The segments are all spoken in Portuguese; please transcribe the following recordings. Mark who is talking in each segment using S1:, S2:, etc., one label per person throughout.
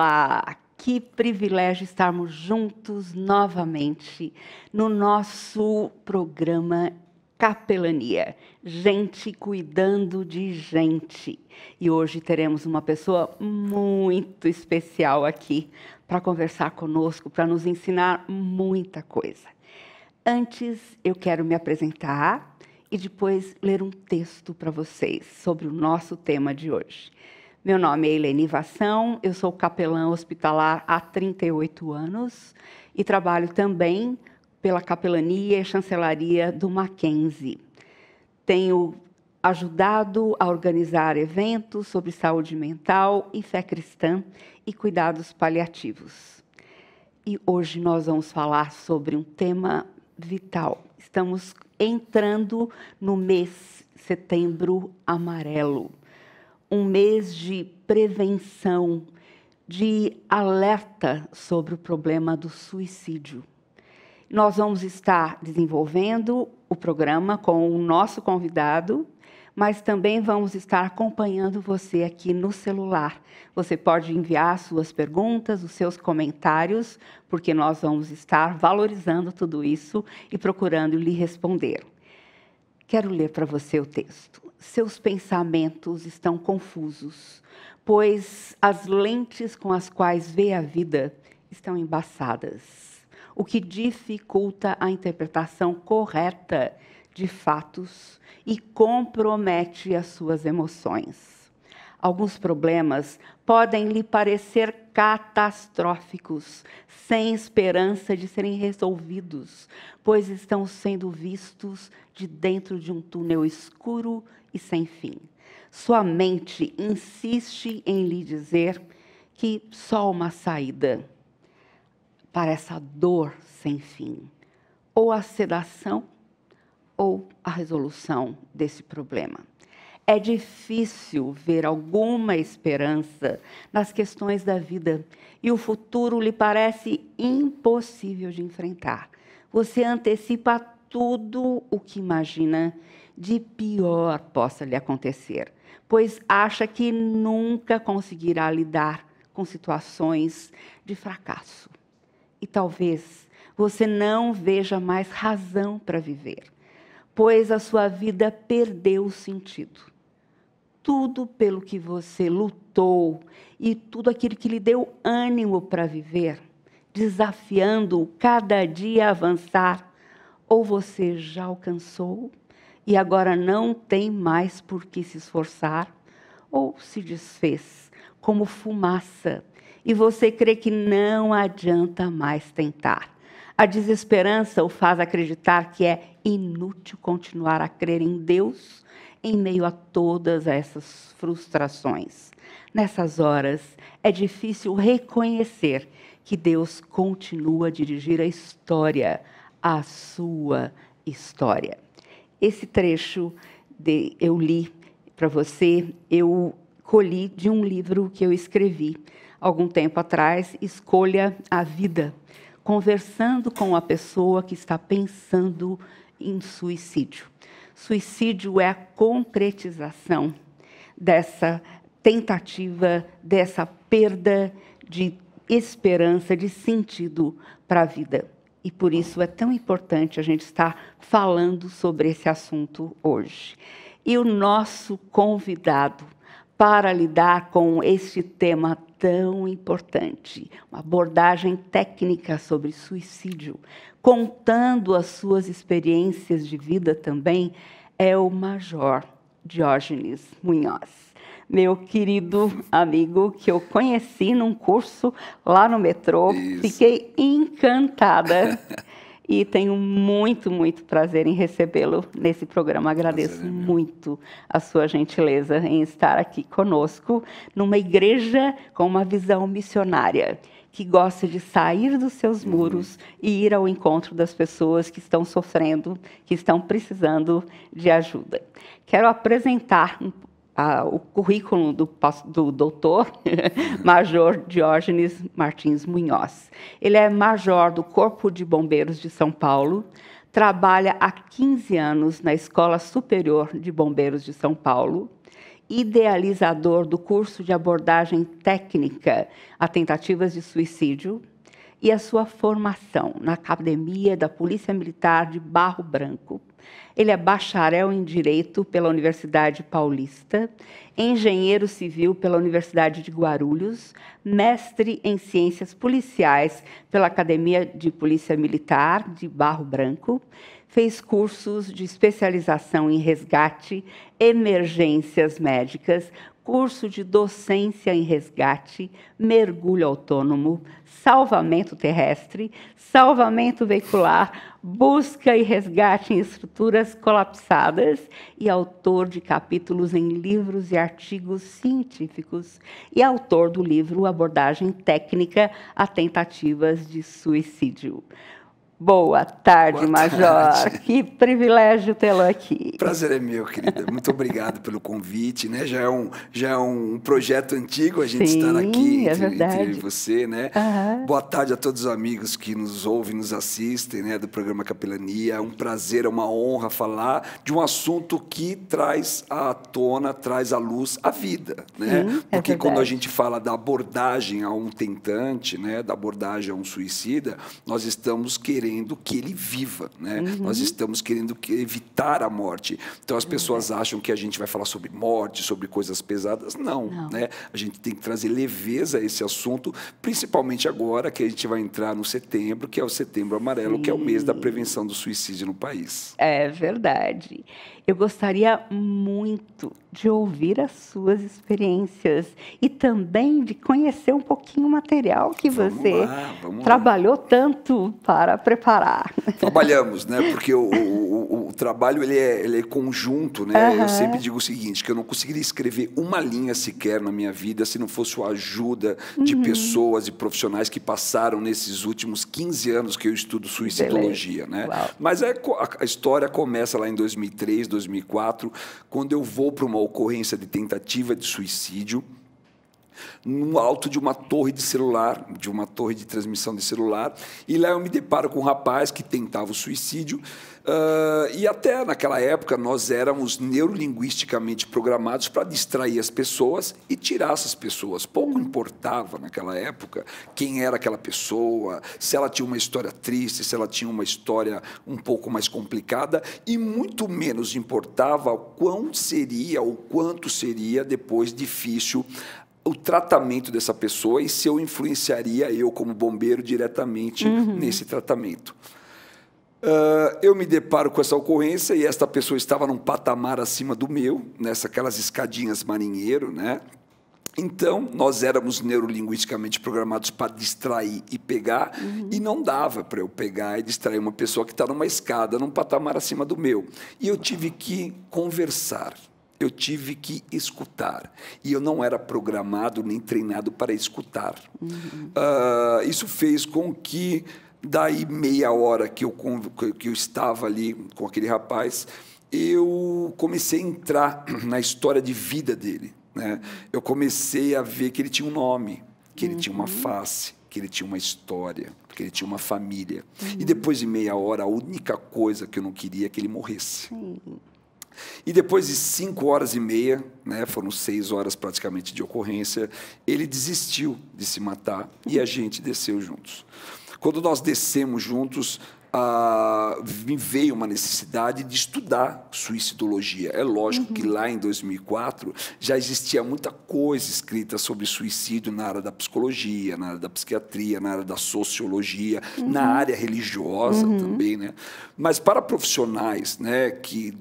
S1: Olá! Que privilégio estarmos juntos novamente no nosso programa Capelania. Gente cuidando de gente. E hoje teremos uma pessoa muito especial aqui para conversar conosco, para nos ensinar muita coisa. Antes, eu quero me apresentar e depois ler um texto para vocês sobre o nosso tema de hoje. Meu nome é Helene Vação, eu sou capelã hospitalar há 38 anos e trabalho também pela capelania e chancelaria do Mackenzie. Tenho ajudado a organizar eventos sobre saúde mental e fé cristã e cuidados paliativos. E hoje nós vamos falar sobre um tema vital. Estamos entrando no mês Setembro Amarelo. Um mês de prevenção, de alerta sobre o problema do suicídio. Nós vamos estar desenvolvendo o programa com o nosso convidado, mas também vamos estar acompanhando você aqui no celular. Você pode enviar suas perguntas, os seus comentários, porque nós vamos estar valorizando tudo isso e procurando lhe responder. Quero ler para você o texto. Seus pensamentos estão confusos, pois as lentes com as quais vê a vida estão embaçadas, o que dificulta a interpretação correta de fatos e compromete as suas emoções. Alguns problemas podem lhe parecer catastróficos, sem esperança de serem resolvidos, pois estão sendo vistos de dentro de um túnel escuro e sem fim. Sua mente insiste em lhe dizer que só uma saída para essa dor sem fim, ou a sedação ou a resolução desse problema. É difícil ver alguma esperança nas questões da vida e o futuro lhe parece impossível de enfrentar. Você antecipa tudo o que imagina de pior possa lhe acontecer, pois acha que nunca conseguirá lidar com situações de fracasso. E talvez você não veja mais razão para viver, pois a sua vida perdeu o sentido. Tudo pelo que você lutou e tudo aquilo que lhe deu ânimo para viver, desafiando cada dia a avançar, ou você já alcançou e agora não tem mais por que se esforçar, ou se desfez como fumaça e você crê que não adianta mais tentar. A desesperança o faz acreditar que é inútil continuar a crer em Deus em meio a todas essas frustrações. Nessas horas, é difícil reconhecer que Deus continua a dirigir a história, a sua história. Esse trecho eu li para você, eu colhi de um livro que eu escrevi algum tempo atrás, Escolha a Vida, conversando com a pessoa que está pensando em suicídio. Suicídio é a concretização dessa tentativa, dessa perda de esperança, de sentido para a vida. E por isso é tão importante a gente estar falando sobre esse assunto hoje. E o nosso convidado para lidar com este tema tão importante, uma abordagem técnica sobre suicídio, contando as suas experiências de vida também, é o Major Diógenes Munhoz. Meu querido amigo, que eu conheci num curso lá no metrô, fiquei encantada e tenho muito, muito prazer em recebê-lo nesse programa. Agradeço muito a sua gentileza em estar aqui conosco, numa igreja com uma visão missionária, que gosta de sair dos seus muros e ir ao encontro das pessoas que estão sofrendo, que estão precisando de ajuda. Quero apresentar o currículo do doutor Major Diógenes Martins Munhoz. Ele é major do Corpo de Bombeiros de São Paulo, trabalha há 15 anos na Escola Superior de Bombeiros de São Paulo idealizador do curso de abordagem técnica a tentativas de suicídio e a sua formação na Academia da Polícia Militar de Barro Branco. Ele é bacharel em Direito pela Universidade Paulista, engenheiro civil pela Universidade de Guarulhos, mestre em Ciências Policiais pela Academia de Polícia Militar de Barro Branco, fez cursos de especialização em resgate, emergências médicas, curso de docência em resgate, mergulho autônomo, salvamento terrestre, salvamento veicular, busca e resgate em estruturas colapsadas e autor de capítulos em livros e artigos científicos e autor do livro Abordagem Técnica a Tentativas de Suicídio. Boa tarde,
S2: Boa
S1: Major.
S2: tarde.
S1: Que privilégio tê-lo aqui.
S2: Prazer é meu, querida. Muito obrigado pelo convite, né? Já é um projeto antigo a gente estar aqui entre você, né? Boa tarde a todos os amigos que nos ouvem, nos assistem, né? Do programa Capelania. É um prazer, é uma honra falar de um assunto que traz à tona, traz à luz a vida, né?
S1: Sim,
S2: porque quando a gente fala da abordagem a um tentante, né? Da abordagem a um suicida, nós estamos querendo que ele viva, né? Nós estamos querendo evitar a morte. Então as pessoas acham que a gente vai falar sobre morte, sobre coisas pesadas. Não, né? A gente tem que trazer leveza a esse assunto, principalmente agora que a gente vai entrar no setembro, que é o Setembro Amarelo, que é o mês da prevenção do suicídio no país.
S1: É verdade. Eu gostaria muito de ouvir as suas experiências e também de conhecer um pouquinho o material que você trabalhou tanto para preparar.
S2: Trabalhamos, né? Porque o trabalho ele é conjunto, né? Eu sempre digo o seguinte, que eu não conseguiria escrever uma linha sequer na minha vida se não fosse a ajuda de pessoas e profissionais que passaram nesses últimos 15 anos que eu estudo suicidologia, né? Mas a história começa lá em 2003, 2004, quando eu vou para uma ocorrência de tentativa de suicídio no alto de uma torre de celular, de uma torre de transmissão de celular, e lá eu me deparo com um rapaz que tentava o suicídio, e até naquela época nós éramos neurolinguisticamente programados para distrair as pessoas e tirar essas pessoas. Pouco importava naquela época quem era aquela pessoa, se ela tinha uma história triste, se ela tinha uma história um pouco mais complicada, e muito menos importava o quanto seria depois difícil o tratamento dessa pessoa e se eu influenciaria eu como bombeiro diretamente nesse tratamento. Eu me deparo com essa ocorrência e esta pessoa estava num patamar acima do meu, aquelas escadinhas marinheiro, né? Então, nós éramos neurolinguisticamente programados para distrair e pegar, e não dava para eu pegar e distrair uma pessoa que está numa escada, num patamar acima do meu. E eu tive que conversar. Eu tive que escutar. E eu não era programado nem treinado para escutar. Isso fez com que, daí meia hora que eu estava ali com aquele rapaz, eu comecei a entrar na história de vida dele, né? Eu comecei a ver que ele tinha um nome, que ele tinha uma face, que ele tinha uma história, que ele tinha uma família. E depois de meia hora, a única coisa que eu não queria é que ele morresse. E depois de 5 horas e meia, né, foram 6 horas praticamente de ocorrência, ele desistiu de se matar e a gente desceu juntos. Quando nós descemos juntos, me veio uma necessidade de estudar suicidologia. É lógico que lá em 2004 já existia muita coisa escrita sobre suicídio na área da psicologia, na área da psiquiatria, na área da sociologia, na área religiosa também, né? Mas para profissionais, né, que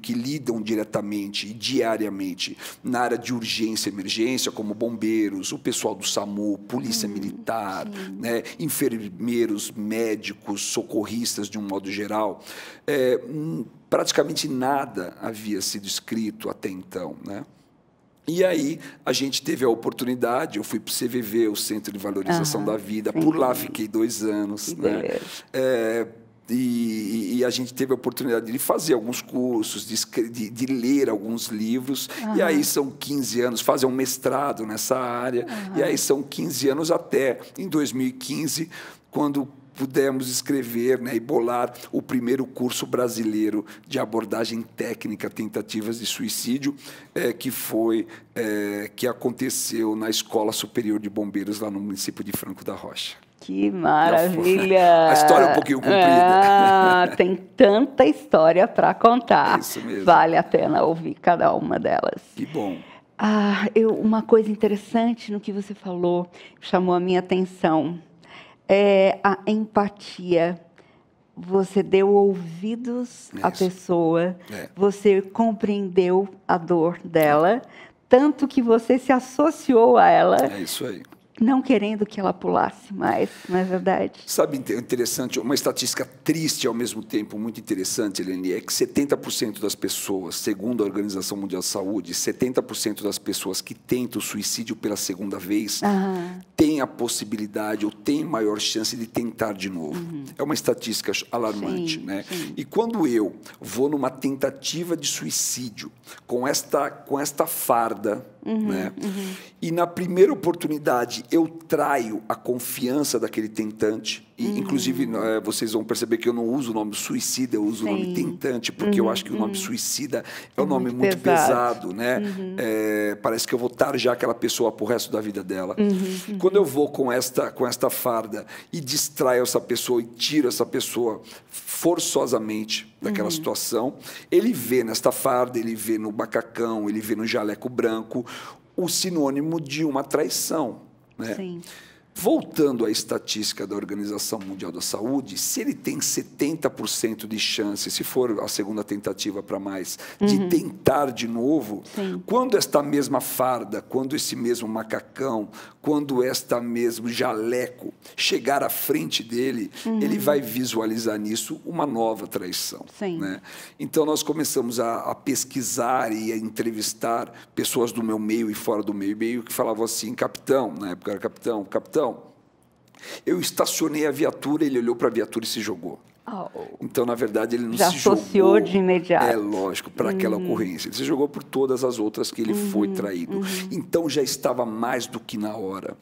S2: lidam diretamente e diariamente na área de urgência e emergência, como bombeiros, o pessoal do SAMU, polícia militar, né, enfermeiros, médicos, socorristas de um modo geral, praticamente nada havia sido escrito até então, né? E aí a gente teve a oportunidade, eu fui para o CVV, o Centro de Valorização da Vida, por lá fiquei 2 anos, né? E a gente teve a oportunidade de fazer alguns cursos, de ler alguns livros, e aí são 15 anos, fazer um mestrado nessa área, e aí são 15 anos até, em 2015, quando pudemos escrever, né, e bolar o primeiro curso brasileiro de abordagem técnica a tentativas de suicídio, que aconteceu na Escola Superior de Bombeiros, lá no município de Franco da Rocha.
S1: Que maravilha!
S2: A história é um pouquinho comprida.
S1: Tem tanta história para contar.
S2: Isso mesmo.
S1: Vale a pena ouvir cada uma delas.
S2: Que bom.
S1: Uma coisa interessante no que você falou, chamou a minha atenção, é a empatia. Você deu ouvidos à pessoa, você compreendeu a dor dela, tanto que você se associou a ela.
S2: É isso aí.
S1: Não querendo que ela pulasse mais, não é verdade?
S2: Sabe, interessante, uma estatística triste ao mesmo tempo, muito interessante, Eleni, é que 70% das pessoas, segundo a Organização Mundial de Saúde, 70% das pessoas que tentam o suicídio pela segunda vez têm a possibilidade ou têm maior chance de tentar de novo. É uma estatística alarmante, né? Sim. E quando eu vou numa tentativa de suicídio com esta farda, né? E na primeira oportunidade eu traio a confiança daquele tentante. E, inclusive, vocês vão perceber que eu não uso o nome suicida, eu uso o nome tentante, porque eu acho que o nome suicida é um nome muito pesado, né? Parece que eu vou tarjar aquela pessoa para o resto da vida dela. Quando eu vou com esta farda e distraio essa pessoa e tiro essa pessoa forçosamente daquela situação, ele vê nesta farda, ele vê no macacão, ele vê no jaleco branco o sinônimo de uma traição, né? Sim. Voltando à estatística da Organização Mundial da Saúde, se ele tem 70% de chance, se for a segunda tentativa para mais, de tentar de novo, quando esta mesma farda, quando esse mesmo macacão, quando esta mesmo jaleco chegar à frente dele, ele vai visualizar nisso uma nova traição. Né? Então, nós começamos a pesquisar e a entrevistar pessoas do meu meio e fora do meio que falavam assim, capitão, na época era capitão, eu estacionei a viatura, ele olhou para a viatura e se jogou. Então, na verdade, ele não se jogou... Já associou
S1: de imediato.
S2: É lógico, para aquela ocorrência. Ele se jogou por todas as outras que ele foi traído. Então, já estava mais do que na hora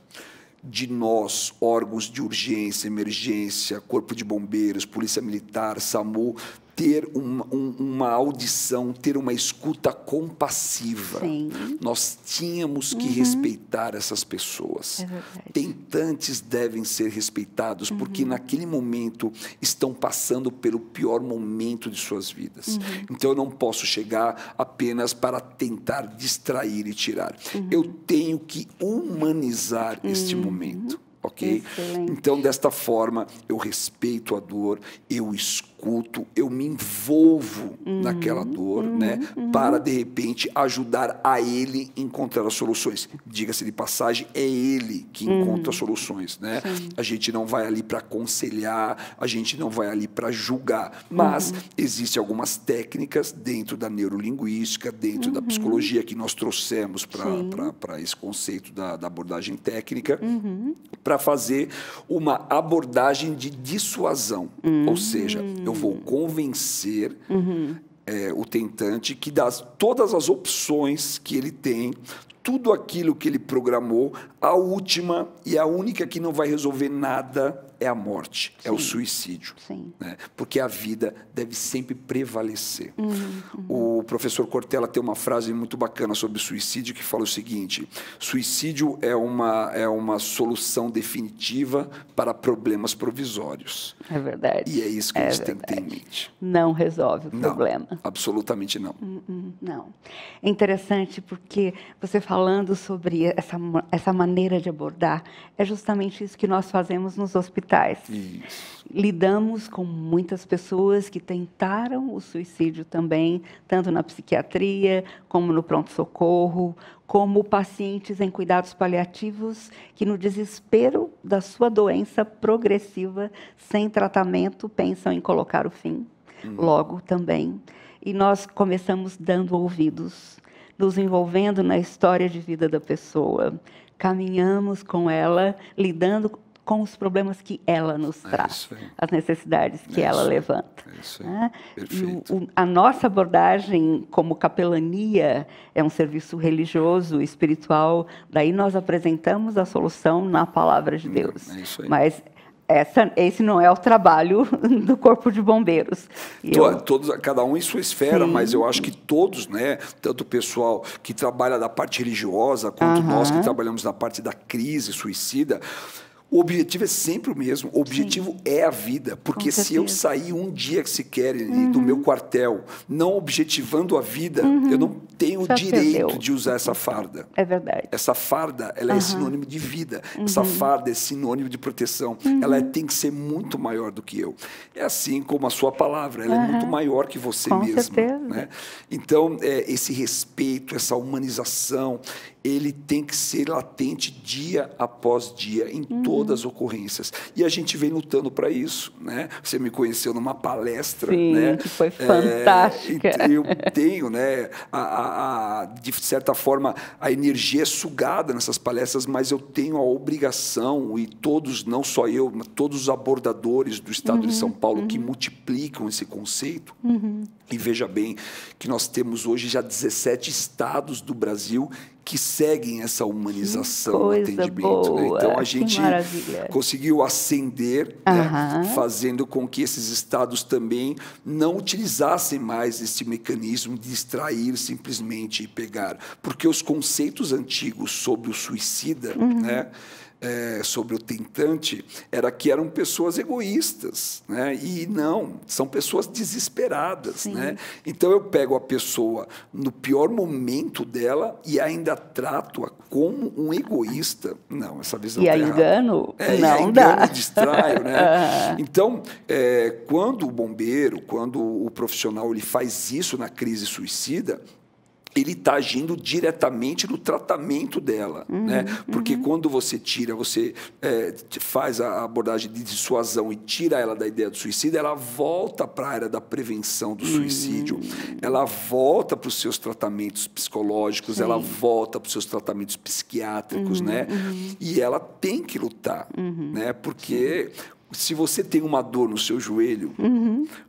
S2: de nós, órgãos de urgência, emergência, Corpo de Bombeiros, Polícia Militar, SAMU, ter uma audição, ter uma escuta compassiva. Nós tínhamos que respeitar essas pessoas. Tentantes devem ser respeitados, porque naquele momento estão passando pelo pior momento de suas vidas. Então, eu não posso chegar apenas para tentar distrair e tirar. Eu tenho que humanizar este momento. Ok?
S1: Excelente.
S2: Então, desta forma, eu respeito a dor, eu escuto, eu me envolvo naquela dor, né? Para, de repente, ajudar a ele encontrar as soluções. Diga-se de passagem, é ele que encontra as soluções, né? A gente não vai ali para aconselhar, a gente não vai ali para julgar, mas existem algumas técnicas dentro da neurolinguística, dentro da psicologia que nós trouxemos para esse conceito da abordagem técnica, para fazer uma abordagem de dissuasão. Ou seja, eu vou convencer o tentante que das todas as opções que ele tem, tudo aquilo que ele programou, a última e a única que não vai resolver nada é a morte, é o suicídio. Né? Porque a vida deve sempre prevalecer. O professor Cortella tem uma frase muito bacana sobre suicídio que fala o seguinte: suicídio é uma solução definitiva para problemas provisórios.
S1: É verdade.
S2: E é isso que a gente tem que ter em mente.
S1: Não resolve o problema.
S2: Absolutamente não.
S1: Não. É interessante porque você falando sobre essa maneira de abordar, é justamente isso que nós fazemos nos hospitais.
S2: Isso.
S1: Lidamos com muitas pessoas que tentaram o suicídio também, tanto na psiquiatria, como no pronto-socorro, como pacientes em cuidados paliativos que, no desespero da sua doença progressiva, sem tratamento, pensam em colocar o fim, logo também. E nós começamos dando ouvidos, nos envolvendo na história de vida da pessoa, caminhamos com ela, lidando com os problemas que ela nos traz, as necessidades que ela levanta.
S2: Perfeito.
S1: A nossa abordagem como capelania é um serviço religioso, espiritual, daí nós apresentamos a solução na palavra de Deus. Mas esse não é o trabalho do Corpo de Bombeiros.
S2: Cada um em sua esfera, sim, mas eu acho que todos, né, tanto o pessoal que trabalha da parte religiosa, quanto nós que trabalhamos na parte da crise suicida, o objetivo é sempre o mesmo. O objetivo, sim, é a vida. Porque se eu sair um dia que se quer do meu quartel, não objetivando a vida, eu não tenho o direito de usar essa farda.
S1: É verdade.
S2: Essa farda, ela é sinônimo de vida. Essa farda é sinônimo de proteção. Ela tem que ser muito maior do que eu. É assim como a sua palavra. Ela é muito maior que você mesmo. Com certeza. Né? Então, esse respeito, essa humanização, ele tem que ser latente dia após dia, em todas as ocorrências. E a gente vem lutando para isso. Né? Você me conheceu numa palestra.
S1: Sim,
S2: né?
S1: Que foi fantástica.
S2: Eu tenho, né, de certa forma, a energia é sugada nessas palestras, mas eu tenho a obrigação, e todos, não só eu, mas todos os abordadores do Estado de São Paulo que multiplicam esse conceito. E veja bem que nós temos hoje já 17 estados do Brasil que seguem essa humanização no atendimento. Né? Então, a gente conseguiu ascender, né? Fazendo com que esses estados também não utilizassem mais esse mecanismo de extrair simplesmente e pegar. Porque os conceitos antigos sobre o suicida, né? Sobre o tentante, era que eram pessoas egoístas, né? E não, são pessoas desesperadas. Né? Então, eu pego a pessoa no pior momento dela e ainda trato-a como um egoísta. Não, essa visão está errada.
S1: Engano? Não
S2: dá. Distraio, né? Então, quando o bombeiro, quando o profissional ele faz isso na crise suicida, ele está agindo diretamente no tratamento dela. Né? Porque quando você tira, você faz a abordagem de dissuasão e tira ela da ideia do suicídio, ela volta para a área da prevenção do suicídio, ela volta para os seus tratamentos psicológicos, ela volta para os seus tratamentos psiquiátricos, né? E ela tem que lutar, né? Porque se você tem uma dor no seu joelho,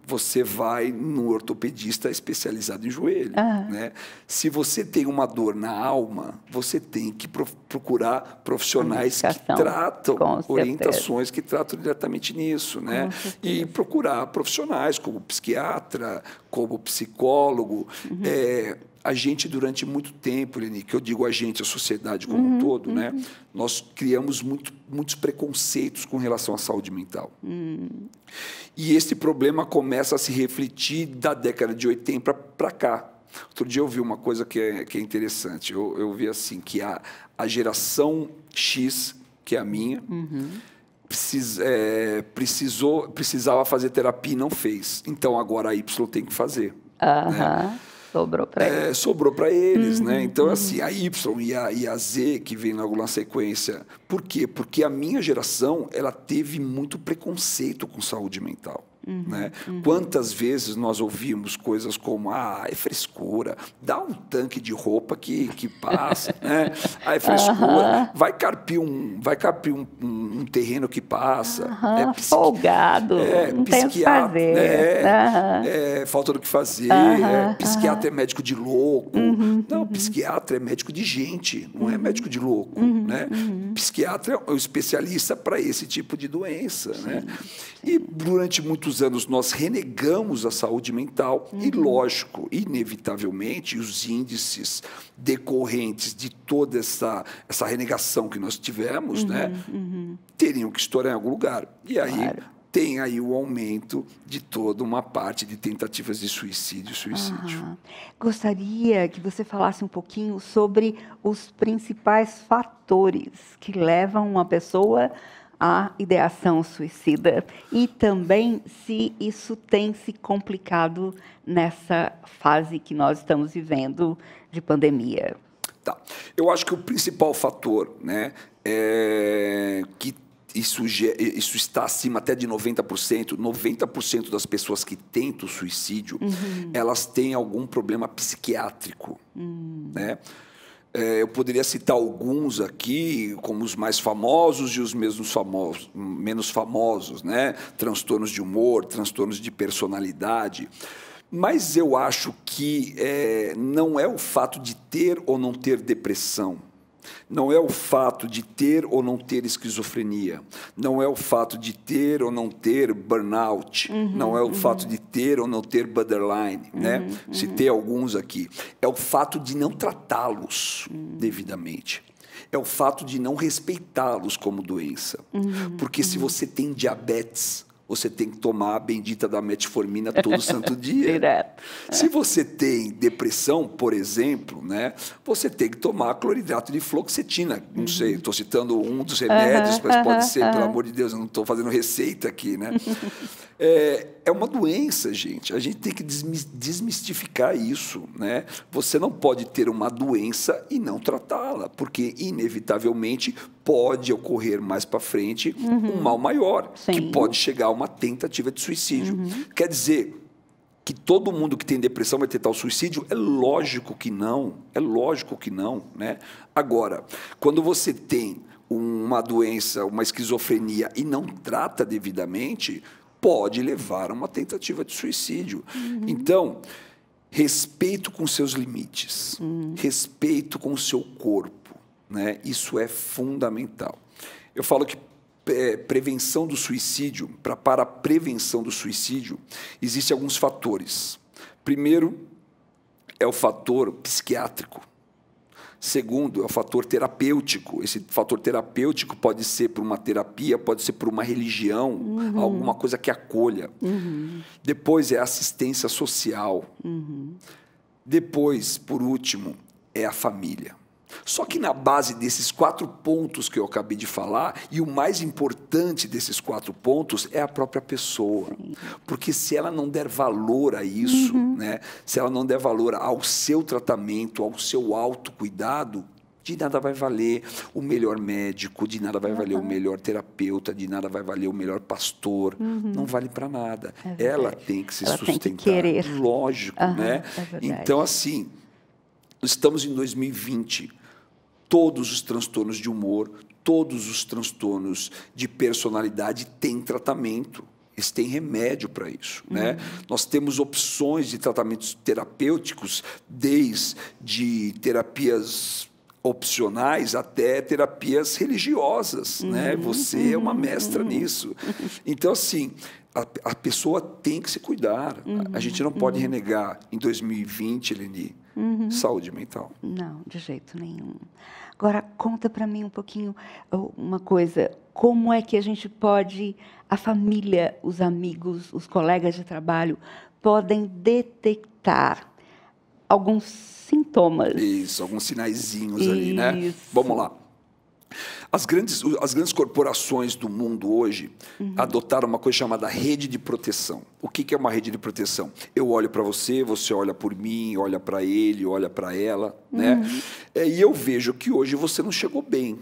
S2: você vai no ortopedista especializado em joelho. Né? Se você tem uma dor na alma, você tem que procurar profissionais que tratam, orientações que tratam diretamente nisso. Né? E procurar profissionais como psiquiatra, como psicólogo. A gente, durante muito tempo, Leni, que eu digo a gente, a sociedade como um todo, né? Nós criamos muitos preconceitos com relação à saúde mental. E esse problema começa a se refletir da década de 80 para cá. Outro dia eu vi uma coisa que é interessante. Eu vi assim, que a geração X, que é a minha, precisava fazer terapia e não fez. Então, agora a Y tem que fazer. Né?
S1: Sobrou para eles.
S2: Sobrou para eles, né? Então, assim, a Y e a Z, que vem logo na sequência. Por quê? Porque a minha geração, ela teve muito preconceito com saúde mental. Né? Quantas vezes nós ouvimos coisas como é frescura, dá um tanque de roupa que passa, né? É frescura, vai carpir um terreno que passa,
S1: folgado, não tem o que fazer,
S2: falta do que fazer, psiquiatra é médico de louco, não, psiquiatra é médico de gente, não é médico de louco, né? Psiquiatra é um especialista para esse tipo de doença, né? E durante muitos anos nós renegamos a saúde mental e, lógico, inevitavelmente, os índices decorrentes de toda essa renegação que nós tivemos, né, teriam que estourar em algum lugar. E aí tem aí o aumento de toda uma parte de tentativas de suicídio.
S1: Gostaria que você falasse um pouquinho sobre os principais fatores que levam uma pessoa a ideação suicida e também se isso tem se complicado nessa fase que nós estamos vivendo de pandemia.
S2: Tá. Eu acho que o principal fator, né, é que isso está acima até de 90%. 90% das pessoas que tentam o suicídio, elas têm algum problema psiquiátrico, né? Eu poderia citar alguns aqui, como os mais famosos e os menos famosos, né? Transtornos de humor, transtornos de personalidade. Mas eu acho que não é o fato de ter ou não ter depressão, Não é o fato de ter ou não ter esquizofrenia. Não é o fato de ter ou não ter burnout. Não é o fato de ter ou não ter borderline, né? Citei alguns aqui. É o fato de não tratá-los devidamente. É o fato de não respeitá-los como doença. Porque se você tem diabetes, você tem que tomar a bendita da metformina todo santo dia.
S1: Direto.
S2: Se você tem depressão, por exemplo, né, você tem que tomar cloridrato de fluoxetina. Não sei, estou citando um dos remédios, mas pode ser, pelo amor de Deus, eu não estou fazendo receita aqui, né? É uma doença, gente. A gente tem que desmistificar isso, né? Você não pode ter uma doença e não tratá-la, porque, inevitavelmente, pode ocorrer mais para frente um mal maior, que pode chegar a uma tentativa de suicídio. Quer dizer que todo mundo que tem depressão vai tentar o suicídio? É lógico que não. É lógico que não, né? Agora, quando você tem uma doença, uma esquizofrenia e não trata devidamente, pode levar a uma tentativa de suicídio. Então, respeito com seus limites, respeito com o seu corpo, né? Isso é fundamental. Eu falo que prevenção do suicídio, para a prevenção do suicídio, existem alguns fatores. Primeiro, é o fator psiquiátrico. Segundo, é o fator terapêutico. Esse fator terapêutico pode ser por uma terapia, pode ser por uma religião, alguma coisa que acolha. Depois é a assistência social. Depois, por último, é a família. Só que na base desses 4 pontos que eu acabei de falar, e o mais importante desses 4 pontos é a própria pessoa. Porque se ela não der valor a isso, né, se ela não der valor ao seu tratamento, ao seu autocuidado, de nada vai valer o melhor médico, de nada vai valer o melhor terapeuta, de nada vai valer o melhor pastor. Não vale para nada. Ela tem que se sustentar.
S1: Tem que querer.
S2: Lógico, né? Então, assim, estamos em 2020. Todos os transtornos de humor, todos os transtornos de personalidade têm tratamento. Eles têm remédio para isso, né? Nós temos opções de tratamentos terapêuticos, desde terapias opcionais até terapias religiosas, né? Você é uma mestra nisso. Então, assim, a pessoa tem que se cuidar. A gente não pode renegar em 2020, Eleni, saúde mental.
S1: Não, de jeito nenhum. Agora, conta para mim um pouquinho uma coisa. Como é que a gente pode, a família, os amigos, os colegas de trabalho, podem detectar alguns sintomas?
S2: Isso, alguns sinaizinhos ali, né? Vamos lá. As grandes corporações do mundo hoje adotaram uma coisa chamada rede de proteção. O que é uma rede de proteção? Eu olho para você, você olha por mim, olha para ele, olha para ela, né? E eu vejo que hoje você não chegou bem.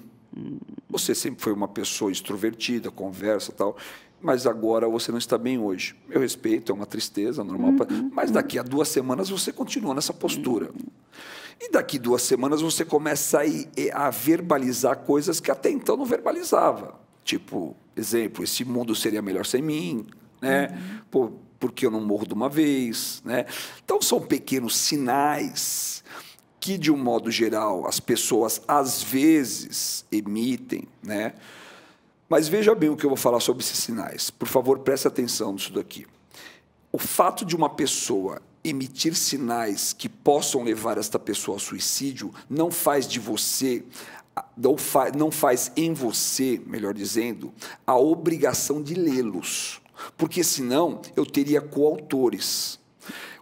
S2: Você sempre foi uma pessoa extrovertida, conversa e tal, mas agora você não está bem hoje. Eu respeito, é uma tristeza normal, mas daqui a 2 semanas você continua nessa postura. E daqui 2 semanas você começa a verbalizar coisas que até então não verbalizava. Tipo, exemplo, esse mundo seria melhor sem mim, né? Porque eu não morro de uma vez, né? Então, são pequenos sinais que, de um modo geral, as pessoas, às vezes, emitem, né? Mas veja bem o que eu vou falar sobre esses sinais. Por favor, preste atenção nisso daqui. O fato de uma pessoa emitir sinais que possam levar esta pessoa ao suicídio não faz de você, não faz em você, melhor dizendo, a obrigação de lê-los, porque senão eu teria coautores.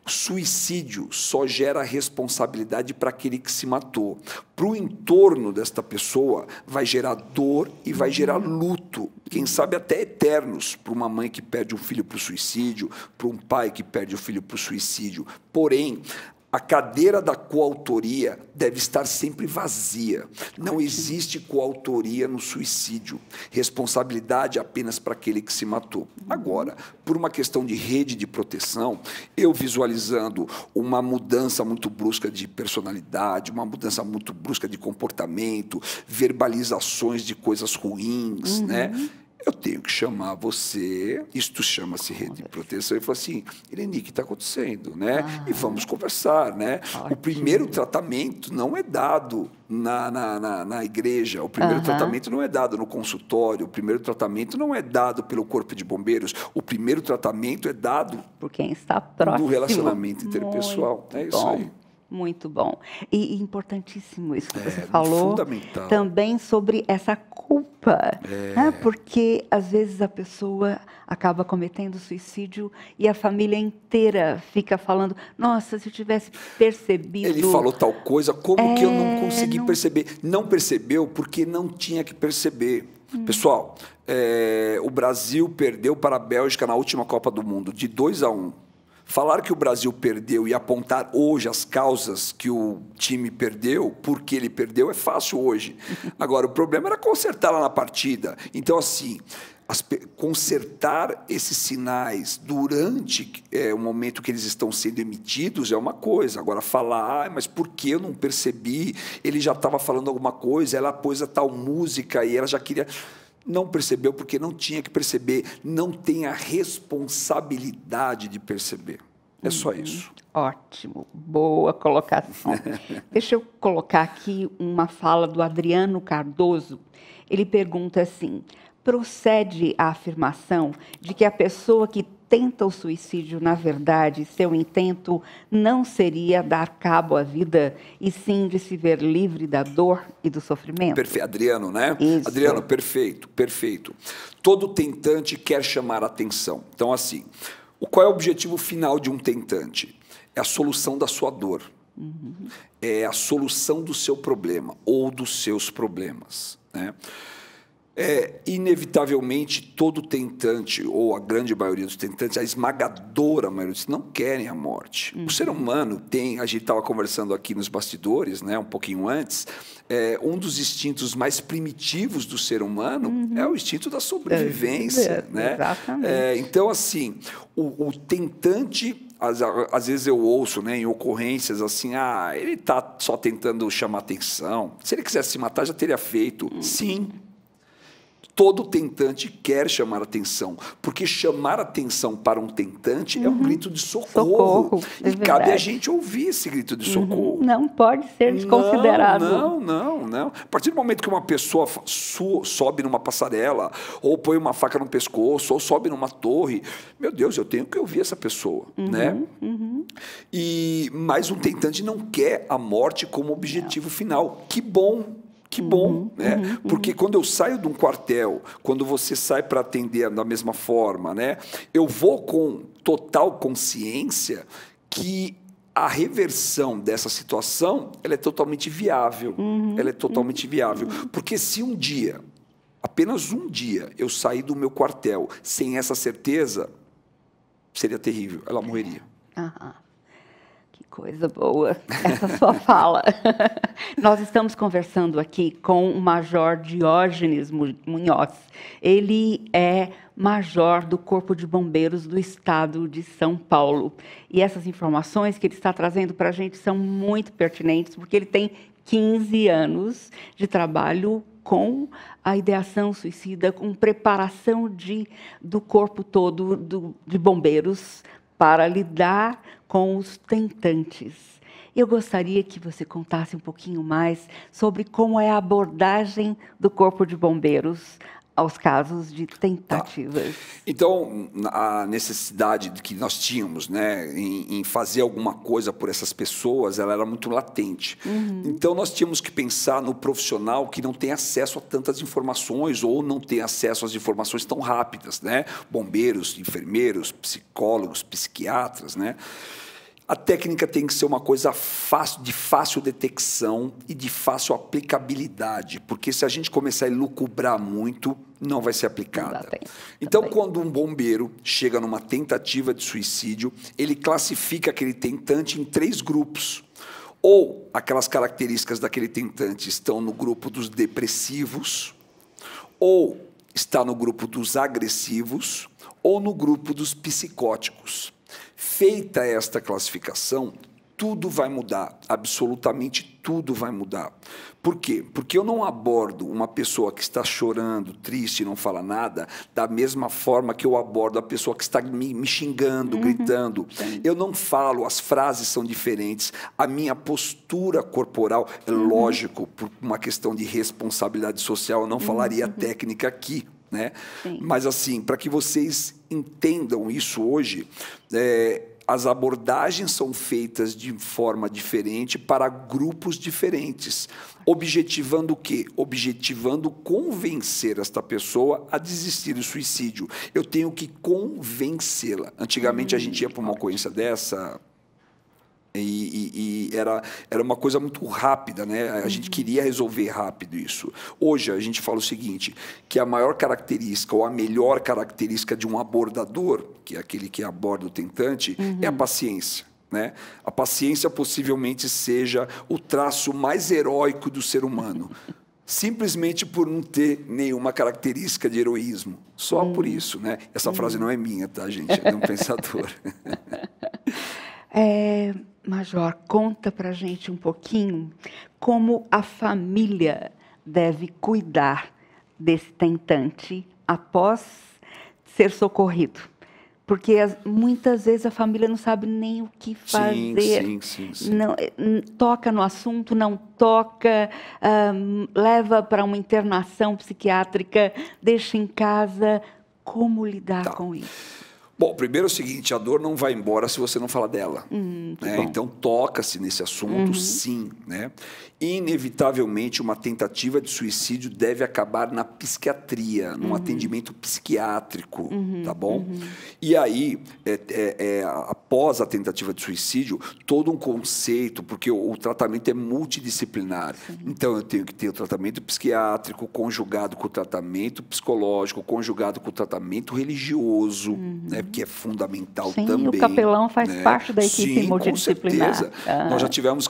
S2: Suicídio só gera responsabilidade para aquele que se matou. Para o entorno desta pessoa, vai gerar dor e vai gerar luto. Quem sabe até eternos, para uma mãe que perde um filho para o suicídio, para um pai que perde o filho para o suicídio. Porém, a cadeira da coautoria deve estar sempre vazia. Não existe coautoria no suicídio. Responsabilidade apenas para aquele que se matou. Agora, por uma questão de rede de proteção, eu visualizando uma mudança muito brusca de personalidade, uma mudança muito brusca de comportamento, verbalizações de coisas ruins, né? eu tenho que chamar você, isto chama-se rede de proteção, e falar assim, Irene, o que está acontecendo? Né? E vamos conversar. Né? O primeiro tratamento não é dado na igreja, o primeiro tratamento não é dado no consultório, o primeiro tratamento não é dado pelo corpo de bombeiros, o primeiro tratamento é dado
S1: por quem está próximo.
S2: No relacionamento interpessoal. É isso aí.
S1: Muito bom. E importantíssimo isso que você falou.
S2: Fundamental.
S1: Também sobre essa culpa. Né? Porque, às vezes, a pessoa acaba cometendo suicídio e a família inteira fica falando, nossa, se eu tivesse percebido...
S2: Ele falou tal coisa, como que eu não consegui perceber? Não percebeu porque não tinha que perceber. Pessoal, o Brasil perdeu para a Bélgica na última Copa do Mundo, de 2-1. Falar que o Brasil perdeu e apontar hoje as causas que o time perdeu, porque ele perdeu, é fácil hoje. Agora, o problema era consertar lá na partida. Então, assim, consertar esses sinais durante o momento que eles estão sendo emitidos é uma coisa. Agora, falar, mas por que eu não percebi? Ele já estava falando alguma coisa, ela pôs a tal música e ela já queria... Não percebeu porque não tinha que perceber, não tem a responsabilidade de perceber. É só isso.
S1: Ótimo, boa colocação. Deixa eu colocar aqui uma fala do Adriano Cardoso. Ele pergunta assim, procede a afirmação de que a pessoa que tenta o suicídio, na verdade, seu intento não seria dar cabo à vida, e sim de se ver livre da dor e do sofrimento?
S2: Perfeito, Adriano, né?
S1: Isso.
S2: Adriano, perfeito, perfeito. Todo tentante quer chamar a atenção. Então, assim, qual é o objetivo final de um tentante? É a solução da sua dor. É a solução do seu problema ou dos seus problemas, né? Inevitavelmente, todo tentante, ou a grande maioria dos tentantes, a esmagadora maioria dos não querem a morte. O ser humano tem, a gente estava conversando aqui nos bastidores, né, um pouquinho antes, um dos instintos mais primitivos do ser humano é o instinto da sobrevivência. Né?
S1: Exatamente.
S2: Então, assim, o tentante... Às vezes eu ouço, né, em ocorrências assim, ele está só tentando chamar atenção. Se ele quisesse se matar, já teria feito. Sim. Todo tentante quer chamar atenção, porque chamar atenção para um tentante é um grito de socorro. E cabe a gente ouvir esse grito de socorro.
S1: Não pode ser desconsiderado.
S2: Não. A partir do momento que uma pessoa sobe numa passarela, ou põe uma faca no pescoço, ou sobe numa torre, meu Deus, eu tenho que ouvir essa pessoa. Né? Mas um tentante não quer a morte como objetivo final. Que bom! Que bom, né? Porque quando eu saio de um quartel, quando você sai para atender da mesma forma, né? Eu vou com total consciência que a reversão dessa situação ela é totalmente viável. Ela é totalmente viável. Porque se um dia, apenas um dia, eu sair do meu quartel sem essa certeza, seria terrível. Ela morreria.
S1: Coisa boa, essa sua fala. Nós estamos conversando aqui com o Major Diógenes Munhoz. Ele é major do Corpo de Bombeiros do Estado de São Paulo. E essas informações que ele está trazendo para a gente são muito pertinentes, porque ele tem 15 anos de trabalho com a ideação suicida, com preparação do corpo todo de bombeiros para lidar com os tentantes. Eu gostaria que você contasse um pouquinho mais sobre como é a abordagem do Corpo de Bombeiros aos casos de tentativas.
S2: Então, a necessidade que nós tínhamos, né, em fazer alguma coisa por essas pessoas, ela era muito latente. Então, nós tínhamos que pensar no profissional que não tem acesso a tantas informações ou não tem acesso às informações tão rápidas, né? Bombeiros, enfermeiros, psicólogos, psiquiatras, né? A técnica tem que ser uma coisa de fácil detecção e de fácil aplicabilidade, porque se a gente começar a elucubrar muito, não vai ser aplicada. Então, quando um bombeiro chega numa tentativa de suicídio, ele classifica aquele tentante em 3 grupos. Ou aquelas características daquele tentante estão no grupo dos depressivos, ou está no grupo dos agressivos, ou no grupo dos psicóticos. Feita esta classificação, tudo vai mudar, absolutamente tudo vai mudar. Por quê? Porque eu não abordo uma pessoa que está chorando, triste, não fala nada, da mesma forma que eu abordo a pessoa que está me xingando, gritando. Eu não falo, as frases são diferentes, a minha postura corporal, é lógico, por uma questão de responsabilidade social, eu não falaria técnica aqui, né? Mas, assim, para que vocês entendam isso hoje, as abordagens são feitas de forma diferente para grupos diferentes, objetivando o quê? Objetivando convencer esta pessoa a desistir do suicídio. Eu tenho que convencê-la. Antigamente, a gente ia para uma ocorrência dessa... E era uma coisa muito rápida, né? A gente queria resolver rápido isso. Hoje, a gente fala o seguinte, que a maior característica ou a melhor característica de um abordador, que é aquele que aborda o tentante, é a paciência, né? A paciência possivelmente seja o traço mais heróico do ser humano. Simplesmente por não ter nenhuma característica de heroísmo. Só por isso, né? Essa frase não é minha, tá, gente? É de um pensador.
S1: Major, conta para a gente um pouquinho como a família deve cuidar desse tentante após ser socorrido. Porque muitas vezes a família não sabe nem o que fazer.
S2: Sim.
S1: Não, toca no assunto, não toca, leva para uma internação psiquiátrica, deixa em casa. Como lidar com isso?
S2: Bom, primeiro é o seguinte, a dor não vai embora se você não falar dela. Né? Então, toca-se nesse assunto, sim. Né? Inevitavelmente, uma tentativa de suicídio deve acabar na psiquiatria, num atendimento psiquiátrico, tá bom? E aí, após a tentativa de suicídio, todo um conceito, porque o tratamento é multidisciplinar. Então, eu tenho que ter o tratamento psiquiátrico conjugado com o tratamento psicológico, conjugado com o tratamento religioso, né? Que é fundamental também.
S1: O capelão faz parte da equipe multidisciplinar.
S2: Com certeza. Nós já tivemos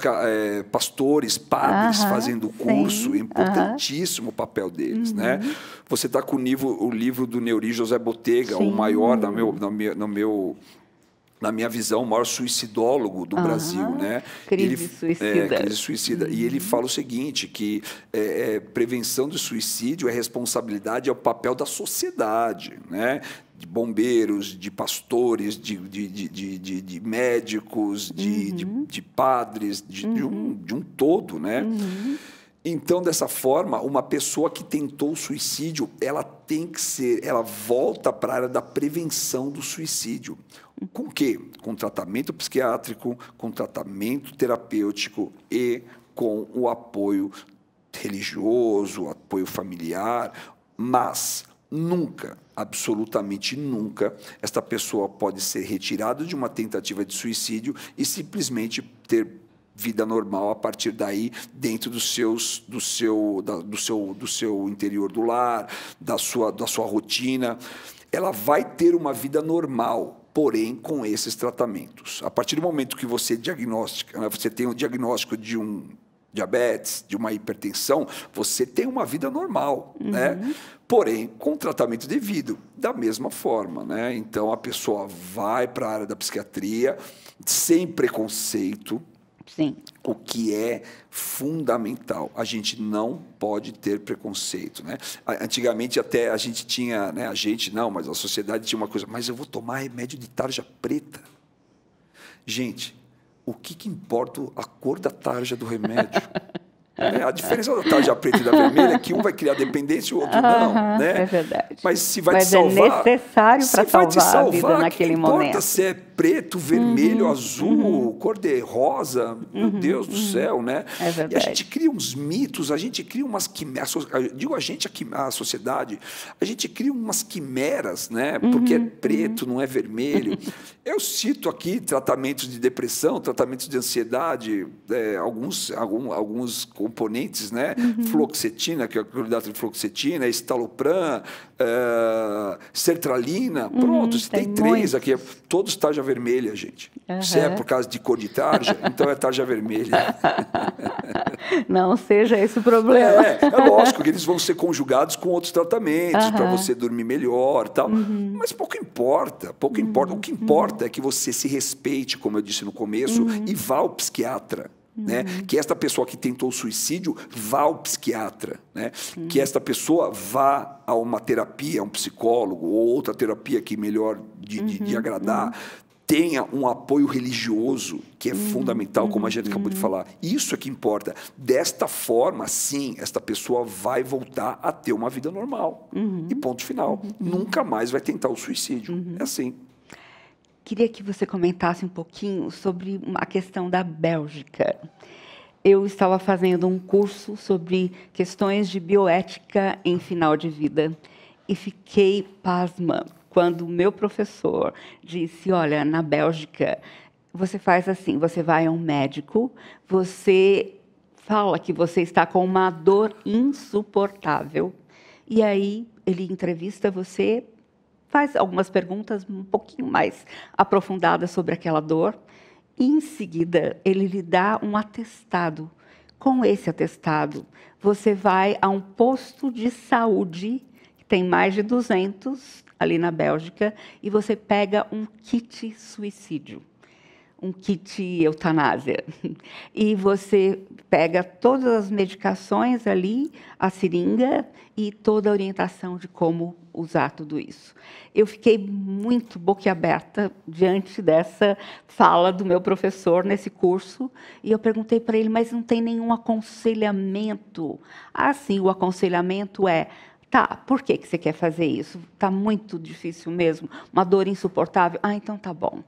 S2: pastores, padres fazendo o curso, é importantíssimo o papel deles. Né? Você está com o livro do Neuri José Botega, o maior, na minha visão, o maior suicidólogo do Brasil. Né?
S1: Crise
S2: suicida. E ele fala o seguinte, que prevenção do suicídio é responsabilidade, é o papel da sociedade, né? De bombeiros, de pastores, de médicos, de padres, de um todo, né? Então, dessa forma, uma pessoa que tentou o suicídio, ela volta para a área da prevenção do suicídio. Com o quê? Com tratamento psiquiátrico, com tratamento terapêutico e com o apoio religioso, o apoio familiar, mas nunca, absolutamente nunca, esta pessoa pode ser retirada de uma tentativa de suicídio e simplesmente ter vida normal a partir daí, dentro do seu interior do lar, da sua rotina. Ela vai ter uma vida normal, porém com esses tratamentos. A partir do momento que você diagnostica, né, você tem um diagnóstico de um diabetes, de uma hipertensão, você tem uma vida normal, né? Porém, com tratamento devido, da mesma forma, né? Então, a pessoa vai para a área da psiquiatria sem preconceito, o que é fundamental. A gente não pode ter preconceito, né? Antigamente, até a gente tinha, né? Mas a sociedade tinha uma coisa, mas eu vou tomar remédio de tarja preta. Gente, o que importa a cor da tarja do remédio? A diferença da tarja preta e da vermelha é que um vai criar dependência e o outro não. Né?
S1: É verdade.
S2: Mas se vai te salvar...
S1: é necessário para salvar a vida naquele momento.
S2: Não importa se é preto, vermelho, azul, cor-de-rosa, meu Deus do céu, né?
S1: É verdade.
S2: E a gente cria uns mitos, a gente cria umas quimeras, digo a sociedade, a gente cria umas quimeras, né? Porque é preto, não é vermelho. Eu cito aqui tratamentos de depressão, tratamentos de ansiedade, alguns componentes, né? Fluoxetina, que é o cloridato de fluoxetina, estalopram, sertralina. Pronto, você tem 3 aqui. Todos tarja vermelha, gente. Se é por causa de cor de tarja, então é tarja vermelha.
S1: Não seja esse o problema.
S2: É lógico que eles vão ser conjugados com outros tratamentos para você dormir melhor, tal. Mas pouco importa, pouco importa. O que importa é que você se respeite, como eu disse no começo, e vá ao psiquiatra. Né? Que esta pessoa que tentou suicídio vá ao psiquiatra, né? Que esta pessoa vá a uma terapia, a um psicólogo ou outra terapia que melhor de agradar, tenha um apoio religioso que é fundamental, como a gente acabou de falar. Isso é que importa. Desta forma, sim, esta pessoa vai voltar a ter uma vida normal. E ponto final. Nunca mais vai tentar o suicídio. É assim.
S1: Queria que você comentasse um pouquinho sobre a questão da Bélgica. Eu estava fazendo um curso sobre questões de bioética em final de vida e fiquei pasma quando o meu professor disse, olha, na Bélgica, você faz assim, você vai a um médico, você fala que você está com uma dor insuportável, e aí ele entrevista você, faz algumas perguntas um pouquinho mais aprofundadas sobre aquela dor, e, em seguida, ele lhe dá um atestado. Com esse atestado, você vai a um posto de saúde, que tem mais de 200 ali na Bélgica, e você pega um kit suicídio, um kit eutanásia. E você pega todas as medicações ali, a seringa e toda a orientação de como usar tudo isso. Eu fiquei muito boquiaberta diante dessa fala do meu professor nesse curso, e eu perguntei para ele, mas não tem nenhum aconselhamento? Ah, sim, o aconselhamento é, tá, por que você quer fazer isso? Está muito difícil mesmo, uma dor insuportável? Ah, então tá bom.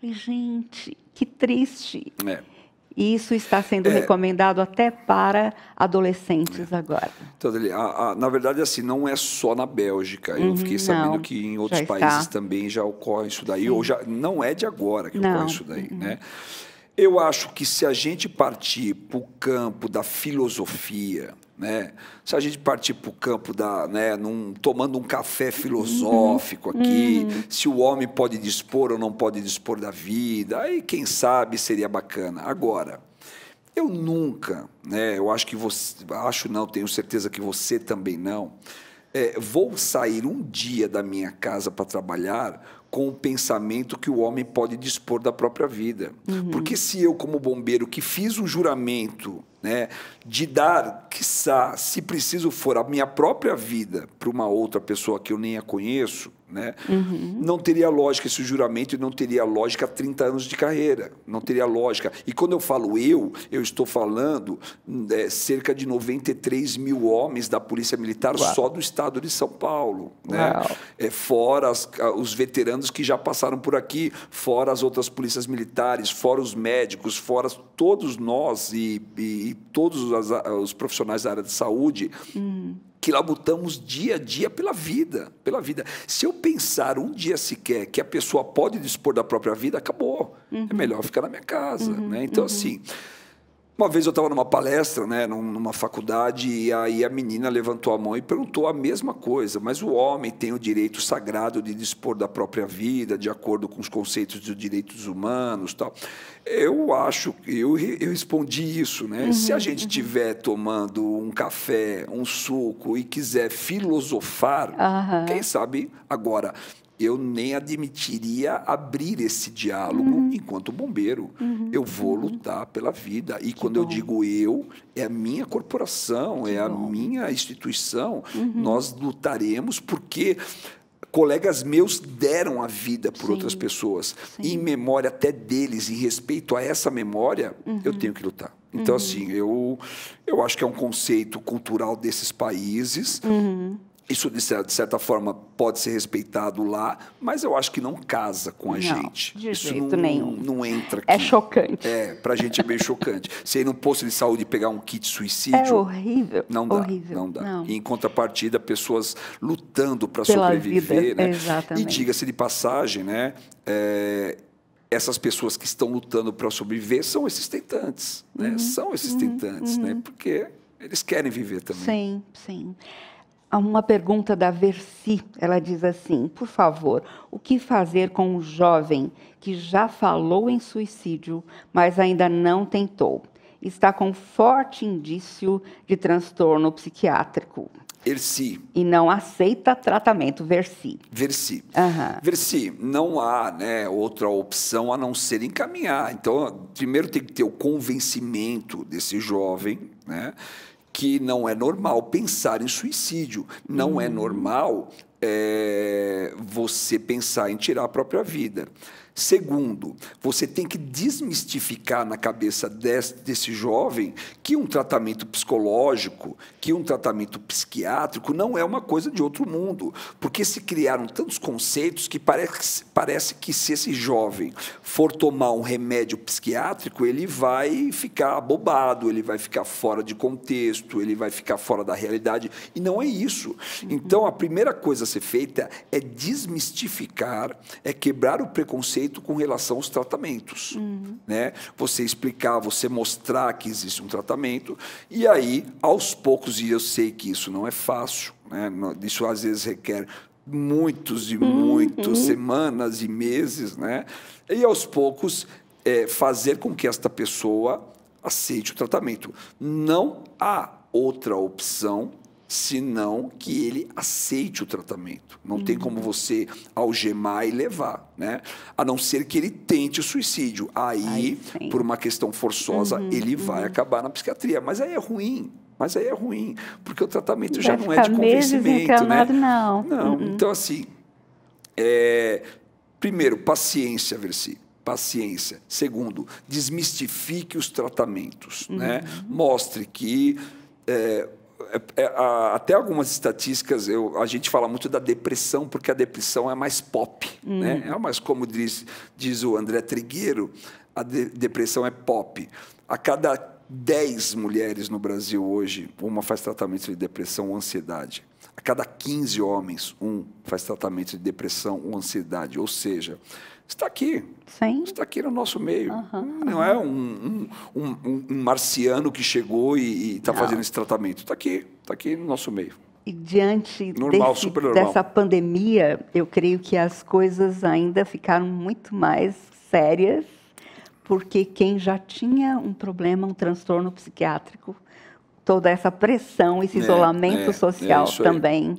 S1: Falei, gente, que triste. E isso está sendo recomendado até para adolescentes agora.
S2: Então, na verdade, assim, não é só na Bélgica. Eu fiquei sabendo que em outros países também já ocorre isso daí. Ou já, não é de agora que ocorre isso daí, né? Eu acho que se a gente partir para o campo da filosofia, né? Se a gente partir para o campo tomando um café filosófico aqui, se o homem pode dispor ou não pode dispor da vida, aí quem sabe seria bacana. Agora, eu nunca, né? Eu acho que tenho certeza que você também não, vou sair um dia da minha casa para trabalhar com o pensamento que o homem pode dispor da própria vida. Porque se eu, como bombeiro, que fiz um juramento, né, de dar, quiçá, se preciso for, a minha própria vida para uma outra pessoa que eu nem a conheço, né, não teria lógica esse juramento e não teria lógica 30 anos de carreira. Não teria lógica. E quando eu falo eu estou falando cerca de 93 mil homens da Polícia Militar só do estado de São Paulo. Né? Fora os veteranos que já passaram por aqui, fora as outras polícias militares, fora os médicos, fora todos nós e todos os profissionais da área de saúde que labutamos dia a dia pela vida. Se eu pensar um dia sequer que a pessoa pode dispor da própria vida, acabou. É melhor ficar na minha casa. Né? Então, assim, uma vez eu estava numa palestra, né, numa faculdade, e aí a menina levantou a mão e perguntou a mesma coisa, mas o homem tem o direito sagrado de dispor da própria vida, de acordo com os conceitos dos direitos humanos, tal. Eu respondi isso, né? Se a gente estiver tomando um café, um suco e quiser filosofar, quem sabe agora. Eu nem admitiria abrir esse diálogo enquanto bombeiro. Eu vou lutar pela vida. E quando eu digo é a minha corporação, é a minha instituição. Nós lutaremos porque colegas meus deram a vida por outras pessoas. E em memória até deles, em respeito a essa memória, eu tenho que lutar. Então, assim, eu acho que é um conceito cultural desses países. Isso, de certa forma, pode ser respeitado lá, mas eu acho que não casa com a gente.
S1: De
S2: Isso
S1: jeito nenhum.
S2: Não entra aqui.
S1: É chocante.
S2: Para a gente é bem chocante. Você ir num posto de saúde e pegar um kit suicídio... É
S1: horrível.
S2: Não dá,
S1: horrível.
S2: Não dá.
S1: Não.
S2: E, em contrapartida, pessoas lutando para sobreviver.
S1: Vida,
S2: né?
S1: Exatamente.
S2: E diga-se de passagem, né? essas pessoas que estão lutando para sobreviver são esses tentantes, né? São esses tentantes, né? Porque eles querem viver também.
S1: Sim, sim. Há uma pergunta da Versi, ela diz assim, por favor, o que fazer com um jovem que já falou em suicídio, mas ainda não tentou? Está com forte indício de transtorno psiquiátrico.
S2: Versi.
S1: E não aceita tratamento, Versi.
S2: Versi.
S1: Aham.
S2: Versi, não há, né, outra opção a não ser encaminhar. Então, primeiro tem que ter o convencimento desse jovem, né, que não é normal pensar em suicídio. Não é normal você pensar em tirar a própria vida. Segundo, você tem que desmistificar na cabeça desse jovem que um tratamento psicológico, que um tratamento psiquiátrico não é uma coisa de outro mundo, porque se criaram tantos conceitos que parece que se esse jovem for tomar um remédio psiquiátrico, ele vai ficar abobado, ele vai ficar fora de contexto, ele vai ficar fora da realidade, e não é isso. Então, a primeira coisa a ser feita é desmistificar, é quebrar o preconceito com relação aos tratamentos, né? Você explicar, você mostrar que existe um tratamento, e aí, aos poucos, e eu sei que isso não é fácil, né? Isso às vezes requer muitas semanas e meses, né? E aos poucos fazer com que esta pessoa aceite o tratamento. Não há outra opção senão que ele aceite o tratamento. Não tem como você algemar e levar, né? A não ser que ele tente o suicídio. Aí por uma questão forçosa, ele vai acabar na psiquiatria. Mas aí é ruim. Porque o tratamento já não é de convencimento, né? Não. Então, assim, primeiro, paciência, Versi. Paciência. Segundo, desmistifique os tratamentos, né? Mostre que até algumas estatísticas, a gente fala muito da depressão, porque a depressão é mais pop, né? É mais, como diz o André Trigueiro, a depressão é pop. A cada 10 mulheres no Brasil hoje, uma faz tratamento de depressão ou ansiedade. A cada 15 homens, um faz tratamento de depressão ou ansiedade. Ou seja, está aqui.
S1: Sim.
S2: Está aqui no nosso meio. Não é um marciano que chegou e está fazendo esse tratamento. Está aqui no nosso meio.
S1: E diante
S2: super normal.
S1: dessa pandemia, eu creio que as coisas ainda ficaram muito mais sérias, porque quem já tinha um problema, um transtorno psiquiátrico, toda essa pressão, esse isolamento social também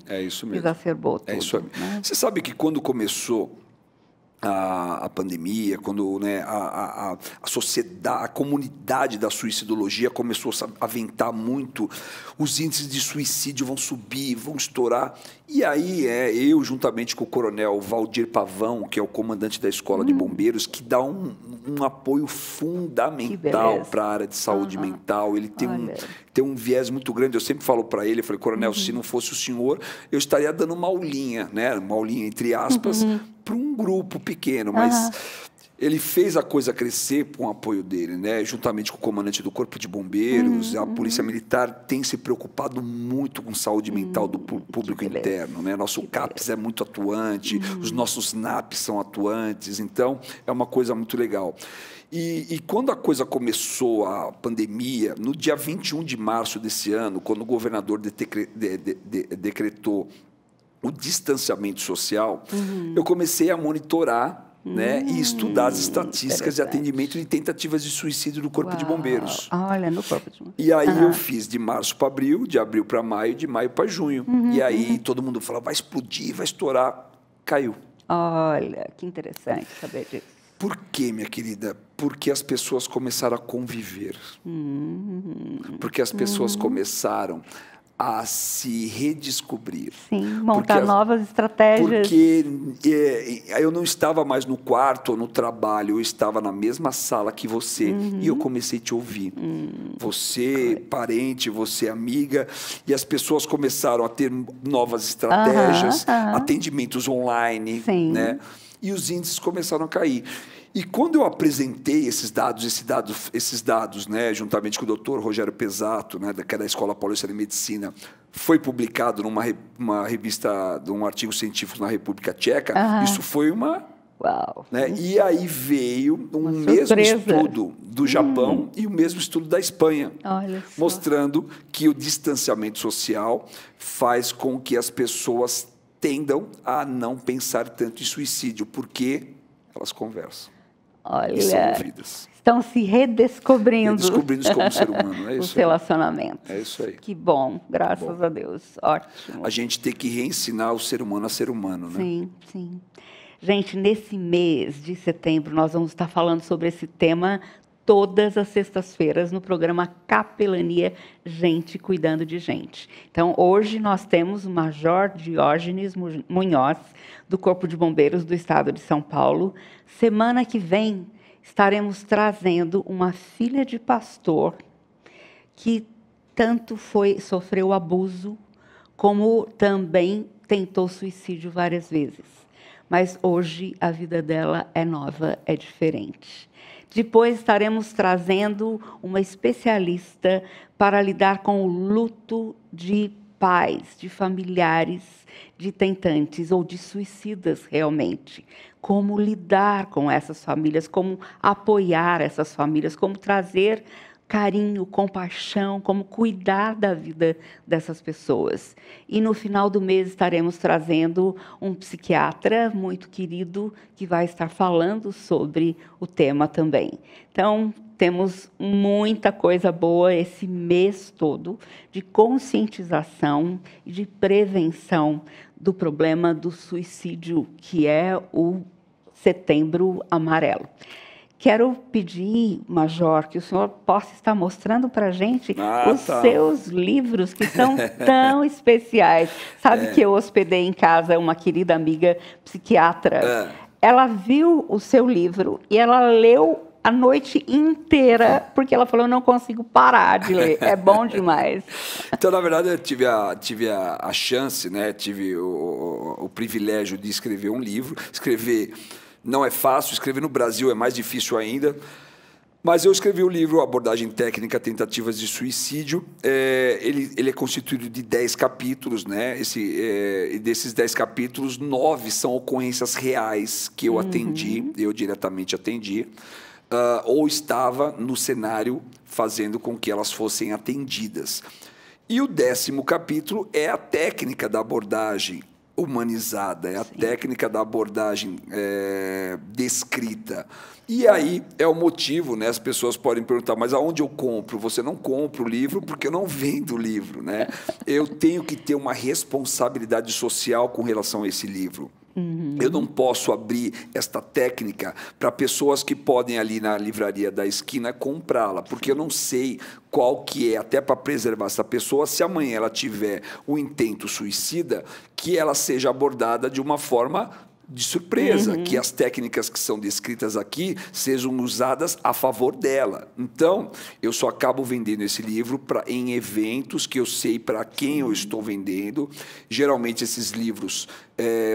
S1: exacerbou tudo.
S2: É isso aí. Né? Você sabe que quando começou a pandemia, quando, né, a sociedade, a comunidade da suicidologia começou a aventar muito, os índices de suicídio vão subir, vão estourar. E aí eu, juntamente com o coronel Valdir Pavão, que é o comandante da Escola de Bombeiros, que dá um apoio fundamental para a área de saúde mental. Ele tem um viés muito grande. Eu sempre falo para ele, eu falei, coronel, se não fosse o senhor, eu estaria dando uma aulinha, né, uma aulinha entre aspas, para um grupo pequeno, mas ele fez a coisa crescer com o apoio dele, né? Juntamente com o comandante do Corpo de Bombeiros, a Polícia Militar tem se preocupado muito com saúde mental do público interno, né? Nosso CAPS é muito atuante, os nossos NAPs são atuantes, então é uma coisa muito legal. E quando a coisa começou, a pandemia, no dia 21 de março desse ano, quando o governador decretou o distanciamento social, eu comecei a monitorar, né, e estudar as estatísticas de atendimento de tentativas de suicídio do Corpo de Bombeiros.
S1: Olha, no Corpo de Bombeiros.
S2: E aí eu fiz de março para abril, de abril para maio, de maio para junho. E aí todo mundo falava, vai explodir, vai estourar. Caiu.
S1: Olha, que interessante saber disso.
S2: Por quê, minha querida? Porque as pessoas começaram a conviver. Porque as pessoas começaram a se redescobrir.
S1: Sim, montar novas estratégias.
S2: Porque eu não estava mais no quarto ou no trabalho, eu estava na mesma sala que você e eu comecei a te ouvir. Você, parente, você, amiga, e as pessoas começaram a ter novas estratégias, atendimentos online, né? E os índices começaram a cair. E quando eu apresentei esses dados, né, juntamente com o doutor Rogério Pesato, né, que é da Escola Paulista de Medicina, foi publicado numa revista, um artigo científico na República Tcheca, isso foi uma
S1: Uau.
S2: Né? E aí veio um
S1: Uma
S2: mesmo
S1: surpresa.
S2: estudo do Japão e o mesmo estudo da Espanha,
S1: Olha só.
S2: mostrando que o distanciamento social faz com que as pessoas tendam a não pensar tanto em suicídio, porque elas conversam e são
S1: Olha,
S2: ouvidas.
S1: estão se redescobrindo.
S2: Redescobrindo-se como ser humano, é
S1: Os
S2: isso aí.
S1: relacionamentos.
S2: É isso aí.
S1: Que bom, graças a Deus. Ótimo.
S2: A gente tem que reensinar o ser humano a ser humano, né?
S1: Sim, sim. Gente, nesse mês de setembro, nós vamos estar falando sobre esse tema todas as sextas-feiras no programa Capelania Gente Cuidando de Gente. Então, hoje nós temos o Major Diógenes Munhoz, do Corpo de Bombeiros do Estado de São Paulo. Semana que vem, estaremos trazendo uma filha de pastor que tanto sofreu abuso, como também tentou suicídio várias vezes. Mas hoje a vida dela é nova, é diferente. Depois estaremos trazendo uma especialista para lidar com o luto de pais, de familiares, de tentantes ou de suicidas realmente. Como lidar com essas famílias, como apoiar essas famílias, como trazer carinho, compaixão, como cuidar da vida dessas pessoas. E no final do mês estaremos trazendo um psiquiatra muito querido que vai estar falando sobre o tema também. Então, temos muita coisa boa esse mês todo de conscientização e de prevenção do problema do suicídio, que é o Setembro Amarelo. Quero pedir, Major, que o senhor possa estar mostrando para a gente os seus livros, que são tão especiais. Sabe que eu hospedei em casa uma querida amiga psiquiatra. Ela viu o seu livro e ela leu a noite inteira, porque ela falou, eu não consigo parar de ler, é bom demais.
S2: Então, na verdade, eu tive a chance, né? Tive o privilégio de escrever um livro, não é fácil, escrever no Brasil é mais difícil ainda, mas eu escrevi o livro Abordagem Técnica, Tentativas de Suicídio. Ele é constituído de 10 capítulos, né? E desses 10 capítulos, 9 são ocorrências reais que eu atendi, eu diretamente atendi, ou estava no cenário fazendo com que elas fossem atendidas. E o 10º capítulo é a técnica da abordagem humanizada, é a técnica da abordagem descrita. E aí é o motivo, né? As pessoas podem perguntar, mas aonde eu compro? Você não compra o livro porque eu não vendo o livro, né? Eu tenho que ter uma responsabilidade social com relação a esse livro. Eu não posso abrir esta técnica para pessoas que podem ali na livraria da esquina comprá-la, porque eu não sei qual que é, até para preservar essa pessoa, se amanhã ela tiver um intento suicida, que ela seja abordada de uma forma de surpresa, que as técnicas que são descritas aqui sejam usadas a favor dela. Então, eu só acabo vendendo esse livro em eventos que eu sei para quem eu estou vendendo. Geralmente, esses livros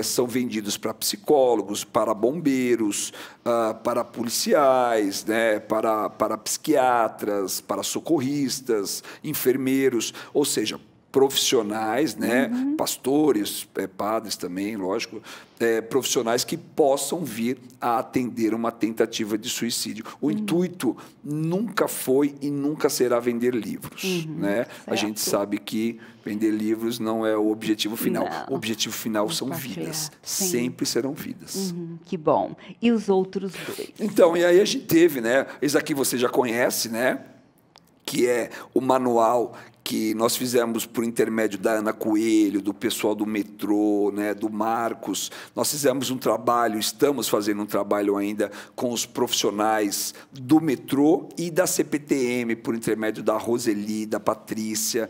S2: são vendidos para psicólogos, para bombeiros, para policiais, né, para psiquiatras, para socorristas, enfermeiros, ou seja, profissionais, né, pastores, padres também, lógico, profissionais que possam vir a atender uma tentativa de suicídio. O intuito nunca foi e nunca será vender livros, né? A gente sabe que vender livros não é o objetivo final.
S1: Não.
S2: O objetivo final são vidas. Sempre serão vidas.
S1: Que bom. E os outros dois?
S2: Então, e aí a gente teve, né? Esse aqui você já conhece, né? Que é o manual que nós fizemos por intermédio da Ana Coelho, do pessoal do metrô, né, do Marcos. Nós fizemos um trabalho, estamos fazendo um trabalho ainda com os profissionais do metrô e da CPTM, por intermédio da Roseli, da Patrícia.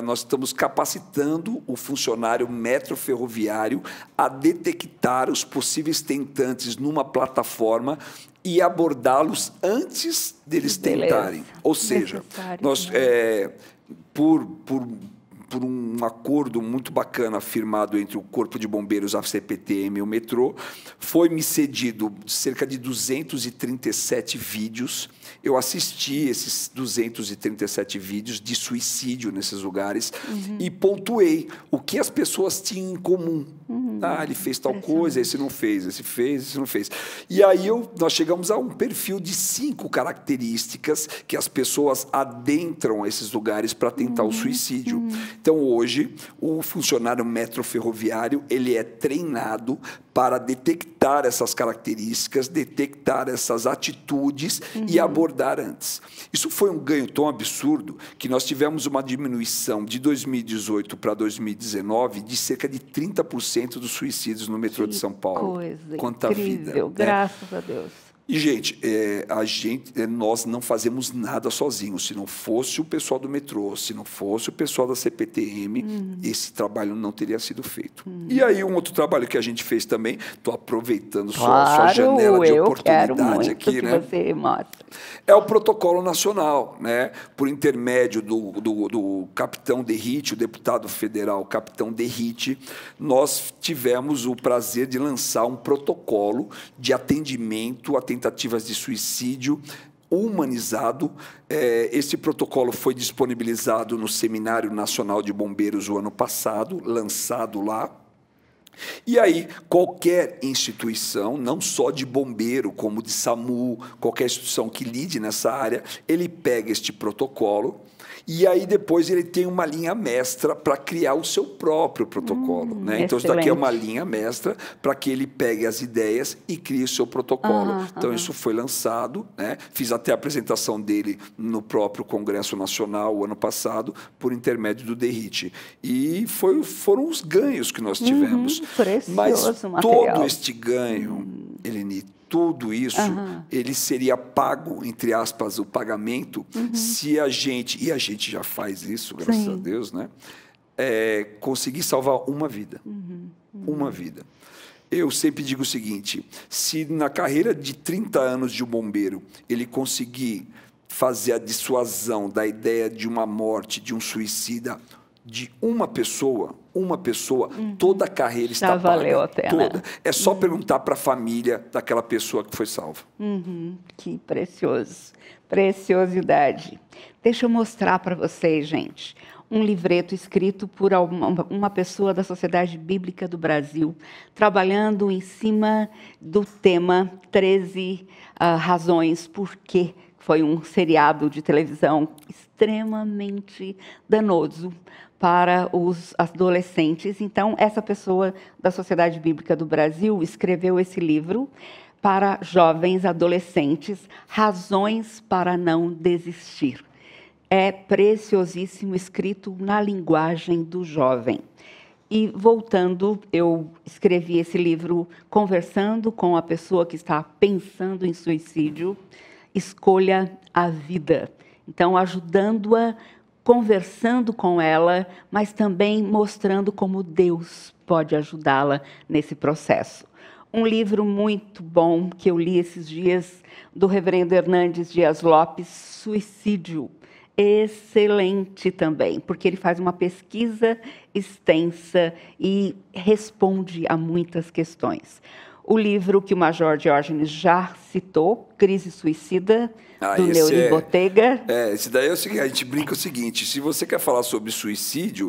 S2: Nós estamos capacitando o funcionário metroferroviário a detectar os possíveis tentantes numa plataforma e abordá-los antes deles tentarem. Ou seja, nós, por um acordo muito bacana firmado entre o Corpo de Bombeiros, a CPTM e o metrô, foi-me cedido cerca de 237 vídeos. Eu assisti esses 237 vídeos de suicídio nesses lugares e pontuei o que as pessoas tinham em comum. Ah, ele fez tal coisa, esse não fez, esse fez, esse não fez. E aí nós chegamos a um perfil de 5 características que as pessoas adentram esses lugares para tentar o suicídio. Então, hoje, o funcionário metroferroviário, ele é treinado para detectar essas características, detectar essas atitudes e abordar antes. Isso foi um ganho tão absurdo que nós tivemos uma diminuição de 2018 para 2019 de cerca de 30% dos suicídios no metrô de São Paulo.
S1: Coisa
S2: Quanta
S1: incrível,
S2: vida, né?
S1: graças a Deus.
S2: E, gente, nós não fazemos nada sozinhos. Se não fosse o pessoal do metrô, se não fosse o pessoal da CPTM, esse trabalho não teria sido feito. E aí, um outro trabalho que a gente fez também, estou aproveitando sua janela de oportunidade aqui,
S1: que
S2: né?
S1: você mostra.
S2: É o protocolo nacional, né? Por intermédio do capitão Derrite, o deputado federal capitão Derrite, nós tivemos o prazer de lançar um protocolo de atendimento a tentativas de suicídio humanizado. Esse protocolo foi disponibilizado no Seminário Nacional de Bombeiros o ano passado, lançado lá. E aí, qualquer instituição, não só de bombeiro, como de SAMU, qualquer instituição que lide nessa área, ele pega este protocolo e aí depois ele tem uma linha mestra para criar o seu próprio protocolo. Né? Então, isso daqui é uma linha mestra para que ele pegue as ideias e crie o seu protocolo. Então, isso foi lançado, né? Fiz até a apresentação dele no próprio Congresso Nacional o ano passado, por intermédio do Derrite. E foram os ganhos que nós tivemos.
S1: Precioso
S2: Mas
S1: material.
S2: todo este ganho, Eleni, tudo isso, ele seria pago, entre aspas, o pagamento, se a gente, e a gente já faz isso, graças a Deus, né? Conseguir salvar uma vida. Uma vida. Eu sempre digo o seguinte, se na carreira de 30 anos de um bombeiro, ele conseguir fazer a dissuasão da ideia de uma morte, de um suicida, de uma pessoa, toda a carreira está
S1: Já valeu
S2: paga.
S1: a pena.
S2: Toda. É só perguntar para a família daquela pessoa que foi salva.
S1: Que precioso. Preciosidade. Deixa eu mostrar para vocês, gente, um livreto escrito por uma pessoa da Sociedade Bíblica do Brasil, trabalhando em cima do tema 13 razões por que foi um seriado de televisão extremamente danoso para os adolescentes. Então, essa pessoa da Sociedade Bíblica do Brasil escreveu esse livro para jovens adolescentes, Razões para não desistir. É preciosíssimo, escrito na linguagem do jovem. E, voltando, eu escrevi esse livro conversando com a pessoa que está pensando em suicídio. Escolha a vida. Então, ajudando-a, conversando com ela, mas também mostrando como Deus pode ajudá-la nesse processo. Um livro muito bom que eu li esses dias, do reverendo Hernandes Dias Lopes, Suicídio. Excelente também, porque ele faz uma pesquisa extensa e responde a muitas questões. O livro que o Major Diógenes já citou, Crise Suicida, do Neuri Botega.
S2: Esse daí é o seguinte, a gente brinca o seguinte, se você quer falar sobre suicídio,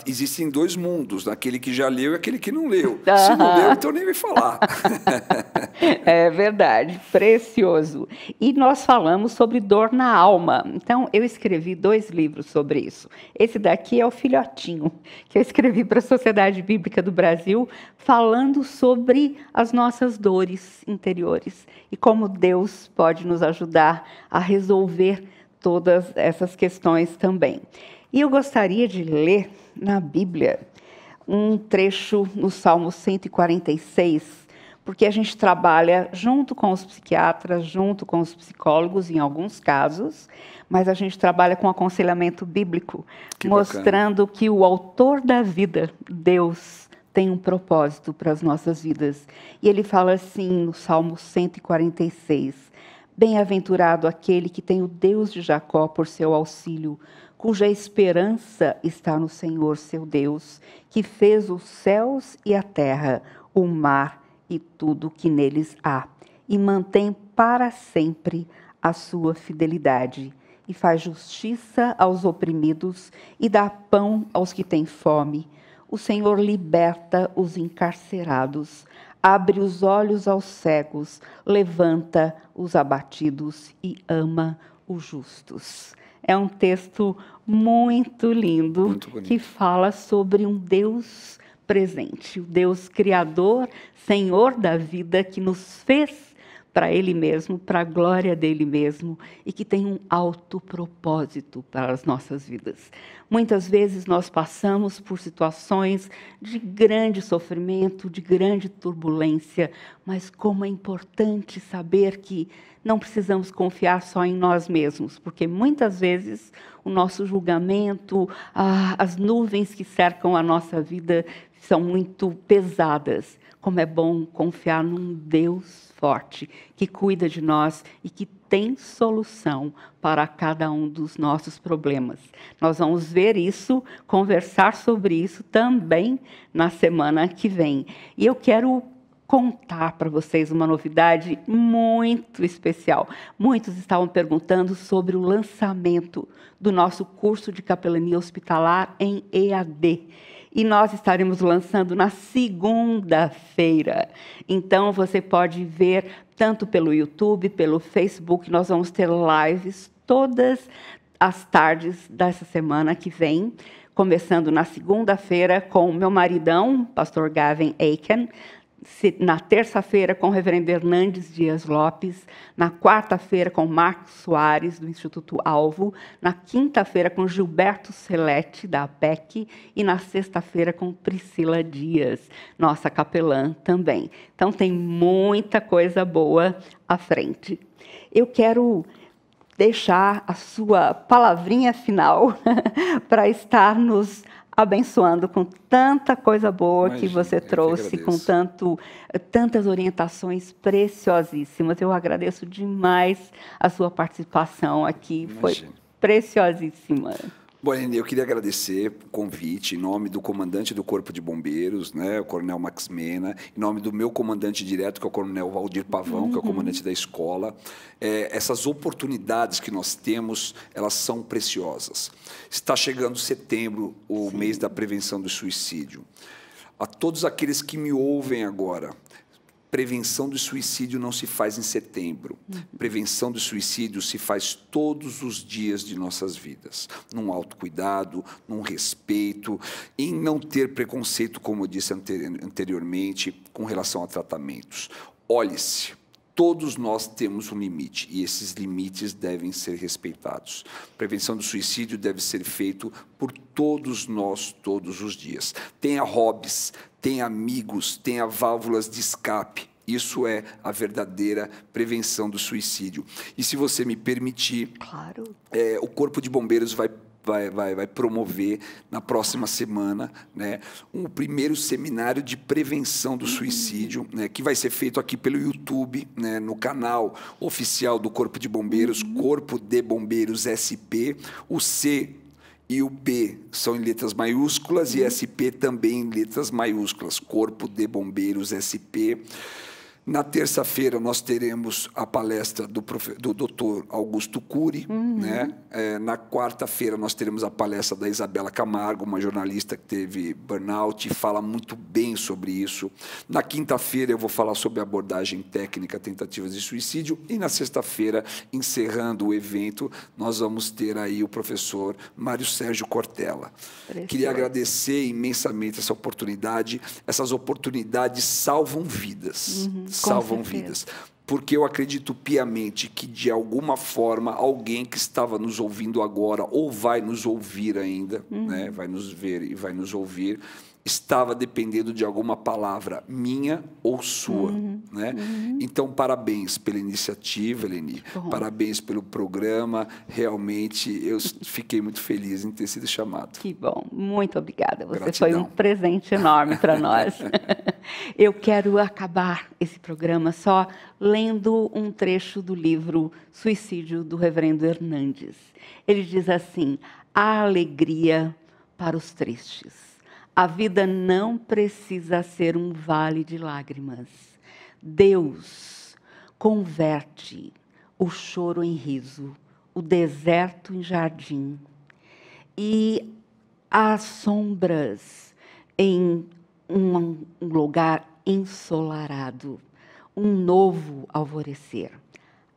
S2: existem 2 mundos, aquele que já leu e aquele que não leu. Se não leu, então nem vai falar.
S1: É verdade, precioso. E nós falamos sobre dor na alma. Então, eu escrevi 2 livros sobre isso. Esse daqui é o filhotinho, que eu escrevi para a Sociedade Bíblica do Brasil, falando sobre as nossas dores interiores e como Deus pode nos ajudar a resolver todas essas questões também. E eu gostaria de ler na Bíblia um trecho no Salmo 146, porque a gente trabalha junto com os psiquiatras, junto com os psicólogos, em alguns casos, mas a gente trabalha com aconselhamento bíblico, mostrando que o autor da vida, Deus, tem um propósito para as nossas vidas. E ele fala assim no Salmo 146, bem-aventurado aquele que tem o Deus de Jacó por seu auxílio, cuja esperança está no Senhor, seu Deus, que fez os céus e a terra, o mar e tudo que neles há, e mantém para sempre a sua fidelidade, e faz justiça aos oprimidos, e dá pão aos que têm fome. o Senhor liberta os encarcerados, abre os olhos aos cegos, levanta os abatidos e ama os justos. É um texto muito lindo,
S2: Muito bonito.
S1: que fala sobre um Deus presente, o Deus criador, Senhor da vida, que nos fez para Ele mesmo, para a glória dEle mesmo, e que tem um alto propósito para as nossas vidas. Muitas vezes nós passamos por situações de grande sofrimento, de grande turbulência, mas como é importante saber que não precisamos confiar só em nós mesmos, porque muitas vezes o nosso julgamento, as nuvens que cercam a nossa vida são muito pesadas. Como é bom confiar num Deus forte, que cuida de nós e que tem solução para cada um dos nossos problemas. Nós vamos ver isso, conversar sobre isso também na semana que vem. E eu quero contar para vocês uma novidade muito especial. Muitos estavam perguntando sobre o lançamento do nosso curso de capelania hospitalar em EAD. E nós estaremos lançando na segunda-feira. Então, você pode ver tanto pelo YouTube, pelo Facebook. Nós vamos ter lives todas as tardes dessa semana que vem, começando na segunda-feira com o meu maridão, pastor Gavin Aiken, na terça-feira com o reverendo Hernandes Dias Lopes, na quarta-feira com Marcos Soares, do Instituto Alvo, na quinta-feira com Gilberto Celete, da APEC, e na sexta-feira com Priscila Dias, nossa capelã também. Então, tem muita coisa boa à frente. Eu quero deixar a sua palavrinha final para estar nos abençoando com tanta coisa boa. Imagina, que você trouxe, com tantas orientações preciosíssimas. Eu agradeço demais a sua participação aqui. Imagina. Foi preciosíssima.
S2: Bom, Eleni, eu queria agradecer o convite em nome do comandante do Corpo de Bombeiros, né, o Coronel Max Mena, em nome do meu comandante direto, que é o Coronel Valdir Pavão, que é o comandante da escola. Essas oportunidades que nós temos, elas são preciosas. Está chegando setembro, o mês da prevenção do suicídio. A todos aqueles que me ouvem agora, prevenção do suicídio não se faz em setembro. Prevenção do suicídio se faz todos os dias de nossas vidas. Num autocuidado, num respeito, em não ter preconceito, como eu disse anteriormente, com relação a tratamentos. Olhe-se. Todos nós temos um limite, e esses limites devem ser respeitados. Prevenção do suicídio deve ser feito por todos nós, todos os dias. Tenha hobbies, tenha amigos, tenha válvulas de escape. Isso é a verdadeira prevenção do suicídio. E se você me permitir,
S1: claro.
S2: O Corpo de Bombeiros vai promover na próxima semana, né, um primeiro seminário de prevenção do suicídio, né, que vai ser feito aqui pelo YouTube, né, no canal oficial do Corpo de Bombeiros, Corpo de Bombeiros SP. O C e o B são em letras maiúsculas e SP também em letras maiúsculas, Corpo de Bombeiros SP. Na terça-feira, nós teremos a palestra do Dr. Augusto Cury. Né? Na quarta-feira, nós teremos a palestra da Isabela Camargo, uma jornalista que teve burnout e fala muito bem sobre isso. Na quinta-feira, eu vou falar sobre abordagem técnica, tentativas de suicídio. E na sexta-feira, encerrando o evento, nós vamos ter aí o professor Mário Sérgio Cortella. Queria agradecer imensamente essa oportunidade. Essas oportunidades salvam vidas. Salvam vidas. Porque eu acredito piamente que, de alguma forma, alguém que estava nos ouvindo agora, ou vai nos ouvir ainda, né, vai nos ver e vai nos ouvir, estava dependendo de alguma palavra minha ou sua. Né? Então, parabéns pela iniciativa, Eleni. Parabéns pelo programa. Realmente, eu fiquei muito feliz em ter sido chamado.
S1: Que bom. Muito obrigada. Você
S2: Gratidão.
S1: Foi um presente enorme para nós. Eu quero acabar esse programa só lendo um trecho do livro Suicídio, do reverendo Hernandes. Ele diz assim: a alegria para os tristes. A vida não precisa ser um vale de lágrimas. Deus converte o choro em riso, o deserto em jardim. E as sombras em um lugar ensolarado, um novo alvorecer,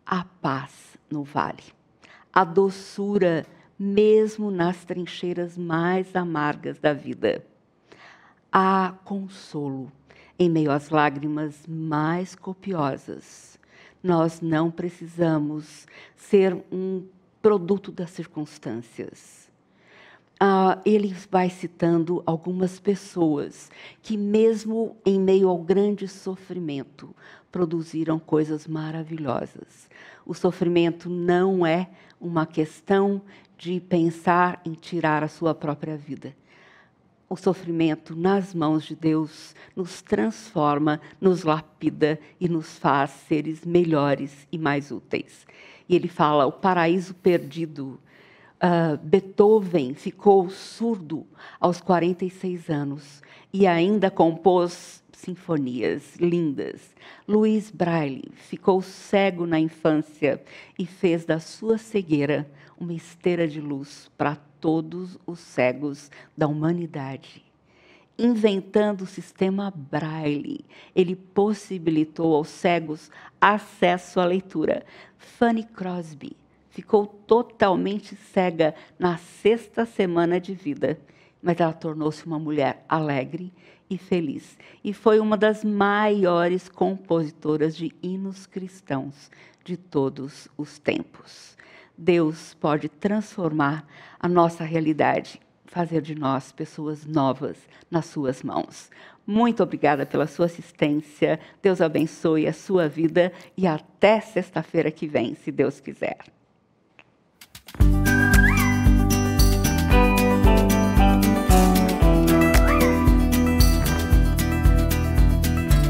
S1: a paz no vale, a doçura mesmo nas trincheiras mais amargas da vida. Há consolo em meio às lágrimas mais copiosas. Nós não precisamos ser um produto das circunstâncias. Ele vai citando algumas pessoas que, mesmo em meio ao grande sofrimento, produziram coisas maravilhosas. O sofrimento não é uma questão de pensar em tirar a sua própria vida. O sofrimento nas mãos de Deus nos transforma, nos lapida e nos faz seres melhores e mais úteis. E ele fala, o paraíso perdido. Beethoven ficou surdo aos 46 anos e ainda compôs sinfonias lindas. Louis Braille ficou cego na infância e fez da sua cegueira uma esteira de luz para todos os cegos da humanidade. Inventando o sistema Braille, ele possibilitou aos cegos acesso à leitura. Fanny Crosby ficou totalmente cega na 6ª semana de vida, mas ela tornou-se uma mulher alegre e feliz. E foi uma das maiores compositoras de hinos cristãos de todos os tempos. Deus pode transformar a nossa realidade, fazer de nós pessoas novas nas suas mãos. Muito obrigada pela sua assistência. Deus abençoe a sua vida e até sexta-feira que vem, se Deus quiser.